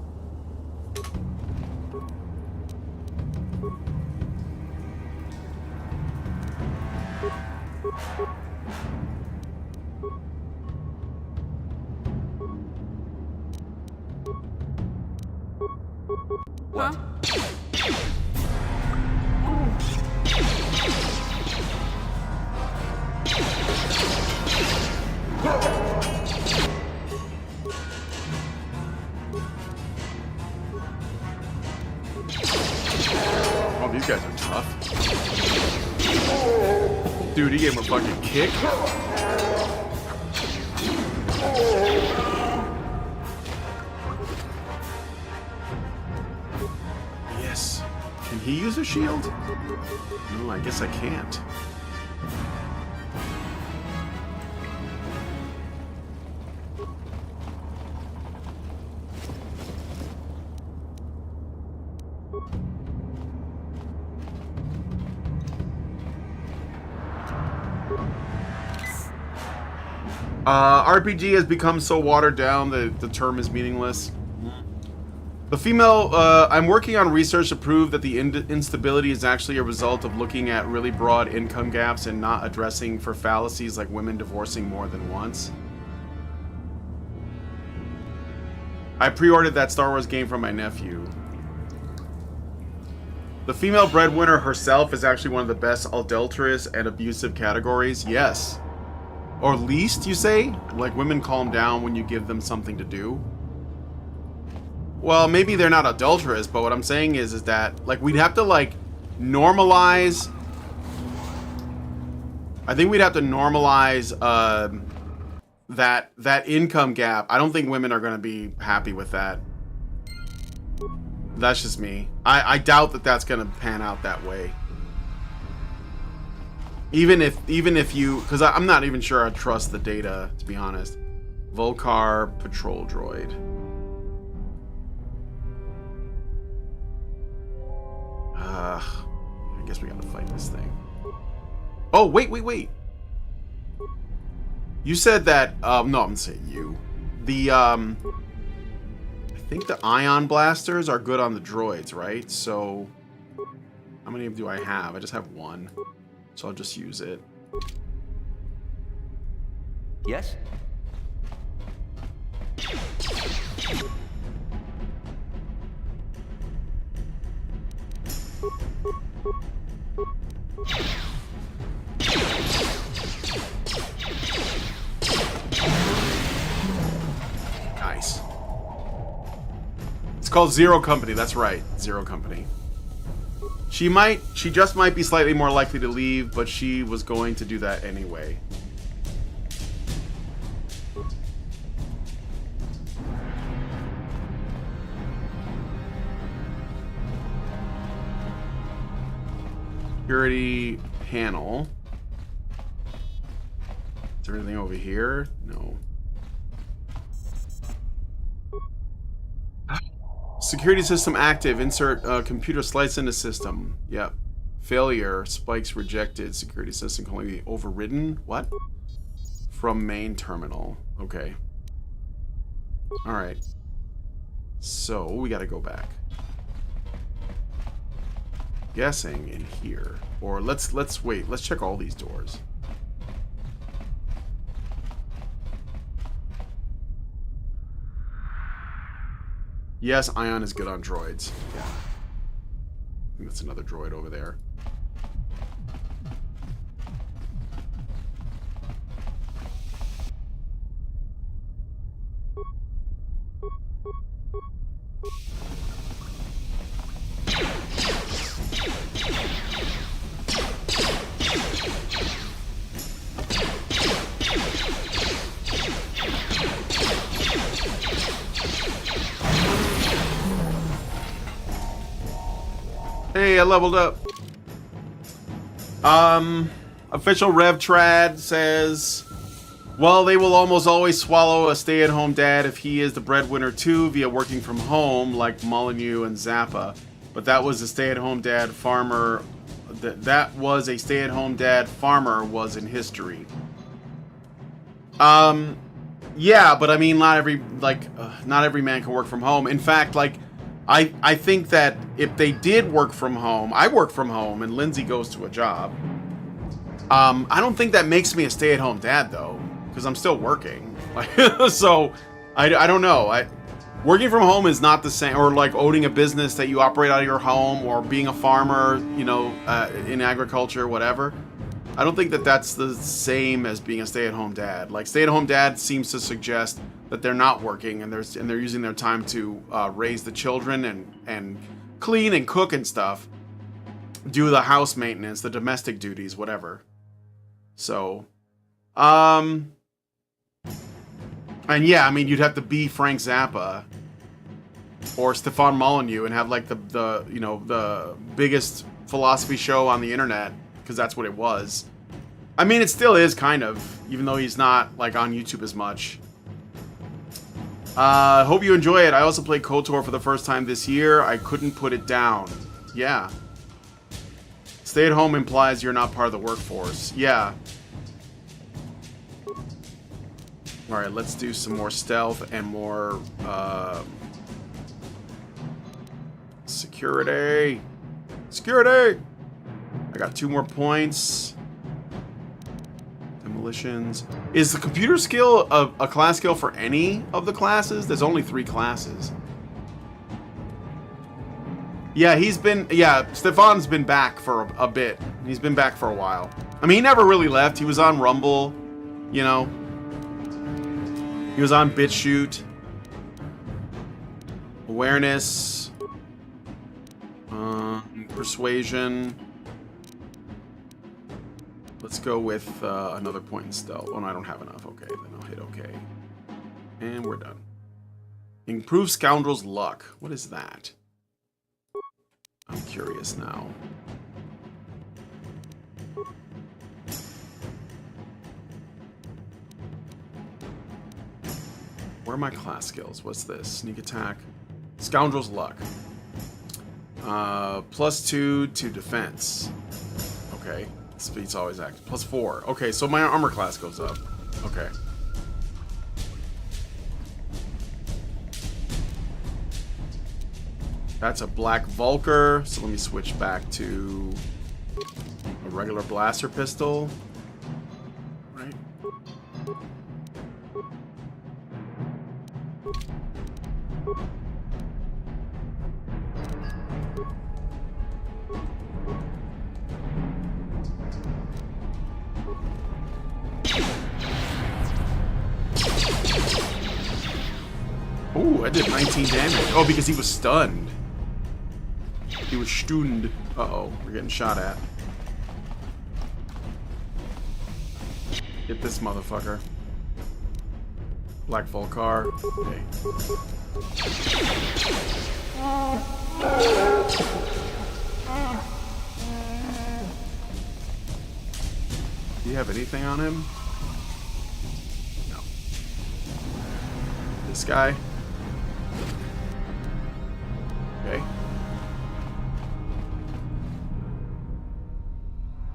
Huh? Oh, these guys are tough. Dude, he gave him a fucking kick. Yes. Can he use a shield? No, I guess I can't. RPG has become so watered down that the term is meaningless. The female, I'm working on research to prove that the instability is actually a result of looking at really broad income gaps and not addressing for fallacies like women divorcing more than once. I pre-ordered that Star Wars game from my nephew. The female breadwinner herself is actually one of the best adulterous and abusive categories. Yes. Or least, you say? Like women calm down when you give them something to do? Well, maybe they're not adulterous, but what I'm saying is that, like, we'd have to, like, normalize... I think we'd have to normalize, that income gap. I don't think women are going to be happy with that. That's just me. I doubt that that's going to pan out that way. Even if you... Because I'm not even sure I trust the data, to be honest. Volcar Patrol Droid. I guess we gotta fight this thing. Oh, wait. You said that, no, I'm gonna say you. The, I think the ion blasters are good on the droids, right? So, how many do I have? I just have one. So I'll just use it. Yes? Nice. It's called Zero Company. That's right. Zero Company. She just might be slightly more likely to leave, but she was going to do that anyway. Security panel. Is there anything over here? No. Security system active. Insert computer slice into system. Yep. Failure. Spikes rejected. Security system can only be overridden. What? From main terminal. Okay. Alright. So, we gotta go back. Guessing in here. Or let's wait. Let's check all these doors. Yes, Ion is good on droids. Yeah. I think that's another droid over there. Hey, I leveled up. Official RevTrad says, well, they will almost always swallow a stay-at-home dad if he is the breadwinner too via working from home like Molyneux and Zappa. But that was a stay-at-home dad farmer. That was a stay-at-home dad farmer was in history. Yeah, but I mean, not every man can work from home. In fact, like, I think that if they did work from home, I work from home and Lindsay goes to a job. I don't think that makes me a stay-at-home dad though, because I'm still working. So I don't know. Working from home is not the same, or like owning a business that you operate out of your home, or being a farmer, you know, in agriculture, whatever. I don't think that that's the same as being a stay-at-home dad. Like, stay-at-home dad seems to suggest that they're not working and they're using their time to raise the children and clean and cook and stuff, do the house maintenance, the domestic duties, whatever. So, and yeah, I mean, you'd have to be Frank Zappa or Stefan Molyneux and have like the you know, the biggest philosophy show on the internet, because that's what it was. I mean, it still is kind of, even though he's not like on YouTube as much. Hope you enjoy it. I also played KOTOR for the first time this year. I couldn't put it down. Yeah. Stay at home implies you're not part of the workforce. Yeah. Alright, let's do some more stealth and more security. Security! I got 2 more points. Demolitions. Is the computer skill a class skill for any of the classes? There's only 3 classes. Yeah, Stefan's been back for a bit. He's been back for a while. I mean, he never really left. He was on Rumble, you know. He was on BitChute. Awareness. Persuasion. Let's go with another point in stealth. Oh, no, I don't have enough. Okay, then I'll hit OK. And we're done. Improve Scoundrel's Luck. What is that? I'm curious now. Where are my class skills? What's this? Sneak attack. Scoundrel's Luck. +2 to defense. Okay. Speed's always active. +4. Okay, so my armor class goes up. Okay. That's a black Vulcar, so let me switch back to a regular blaster pistol. Right. Ooh, I did 19 damage. Oh, because he was stunned. He was stunned. Uh-oh, we're getting shot at. Get this motherfucker. Black Vulcar. Okay. Do you have anything on him? No. This guy? Okay.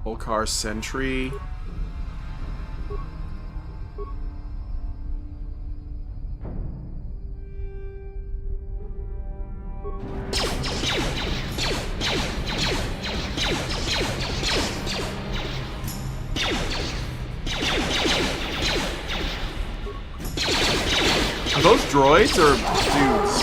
Vulcar Sentry. Are those droids or dudes?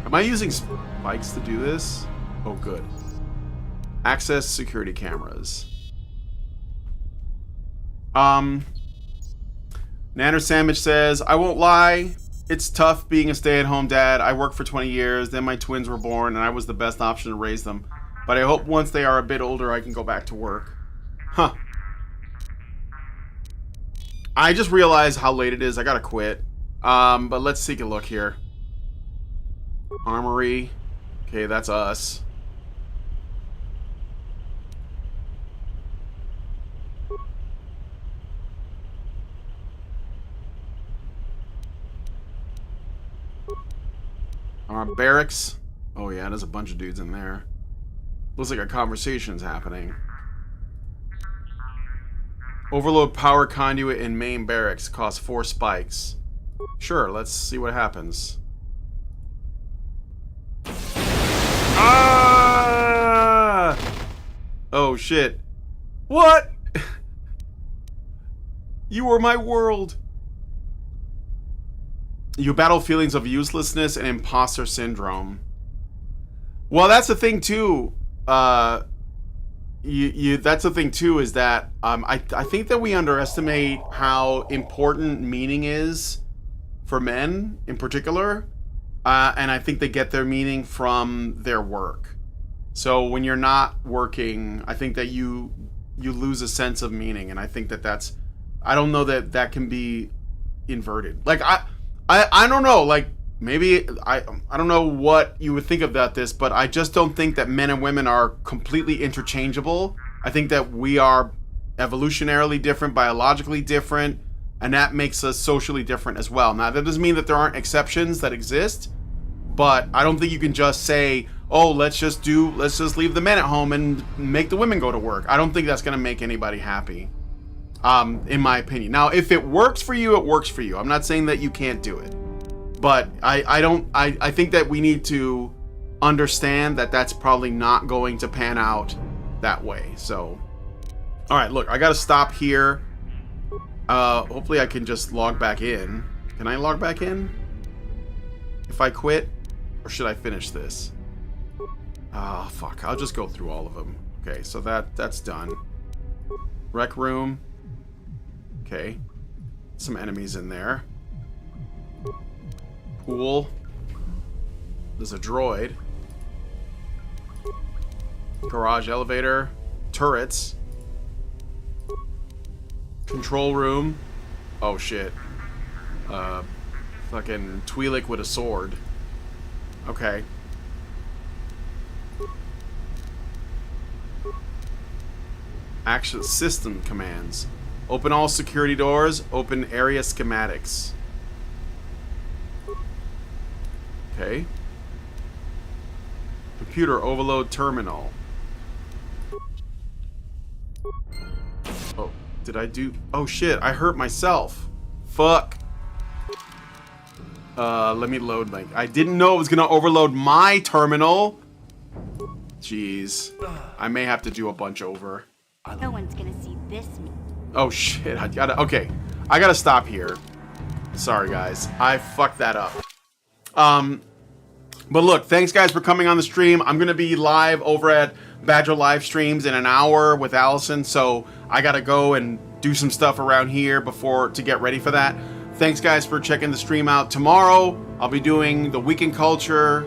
Am I using spikes to do this? Oh, good. Access security cameras. Nanner Sandwich says, I won't lie, it's tough being a stay-at-home dad. I worked for 20 years, then my twins were born, and I was the best option to raise them. But I hope once they are a bit older, I can go back to work. Huh. I just realized how late it is. I gotta quit. But let's take a look here. Armory. Okay, that's us. Our barracks. Oh yeah, there's a bunch of dudes in there. Looks like a conversation's happening. Overload power conduit in main barracks. Costs 4 spikes. Sure, let's see what happens. Ah! Oh shit. What? You were my world. You battle feelings of uselessness and imposter syndrome. Well, that's the thing too. That's the thing too, is that I think that we underestimate how important meaning is for men in particular, and I think they get their meaning from their work. So when you're not working, I think that you lose a sense of meaning, and I think that that's, I don't know that that can be inverted. Like I don't know, like maybe I don't know what you would think about this, but I just don't think that men and women are completely interchangeable. I think that we are evolutionarily different, biologically different, and that makes us socially different as well. Now, that doesn't mean that there aren't exceptions that exist, but I don't think you can just say, oh, let's just leave the men at home and make the women go to work. I don't think that's going to make anybody happy, in my opinion. Now, if it works for you, it works for you. I'm not saying that you can't do it, but I think that we need to understand that that's probably not going to pan out that way. So, all right, look, I got to stop here. Hopefully I can just log back in. Can I log back in if I quit, or should I finish this? Oh, fuck. I'll just go through all of them. Okay, so that's done. Rec room. Okay. Some enemies in there. Pool. There's a droid. Garage elevator. Turrets. Control room. Oh, shit. Fucking Twi'lek with a sword. Okay. Action system commands. Open all security doors. Open area schematics. Okay. Computer overload terminal. Oh, did I do... Oh shit, I hurt myself. Fuck. Let me load my... I didn't know it was gonna overload my terminal. Jeez. I may have to do a bunch over. No one's gonna see this. Oh shit, I gotta... Okay, I gotta stop here. Sorry guys, I fucked that up. But look, thanks guys for coming on the stream. I'm gonna be live over at Badger Live Streams in an hour with Allison, so I gotta go and do some stuff around here to get ready for that. Thanks guys for checking the stream out. Tomorrow, I'll be doing the Week in Culture,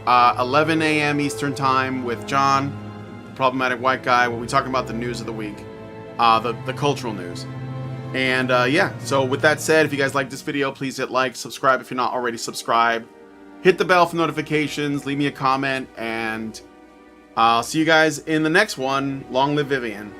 11 a.m. Eastern Time with John, the problematic white guy. We'll be talking about the news of the week, the cultural news. And yeah, so with that said, if you guys like this video, please hit like, subscribe if you're not already subscribed. Hit the bell for notifications, leave me a comment, and I'll see you guys in the next one. Long live Vivian.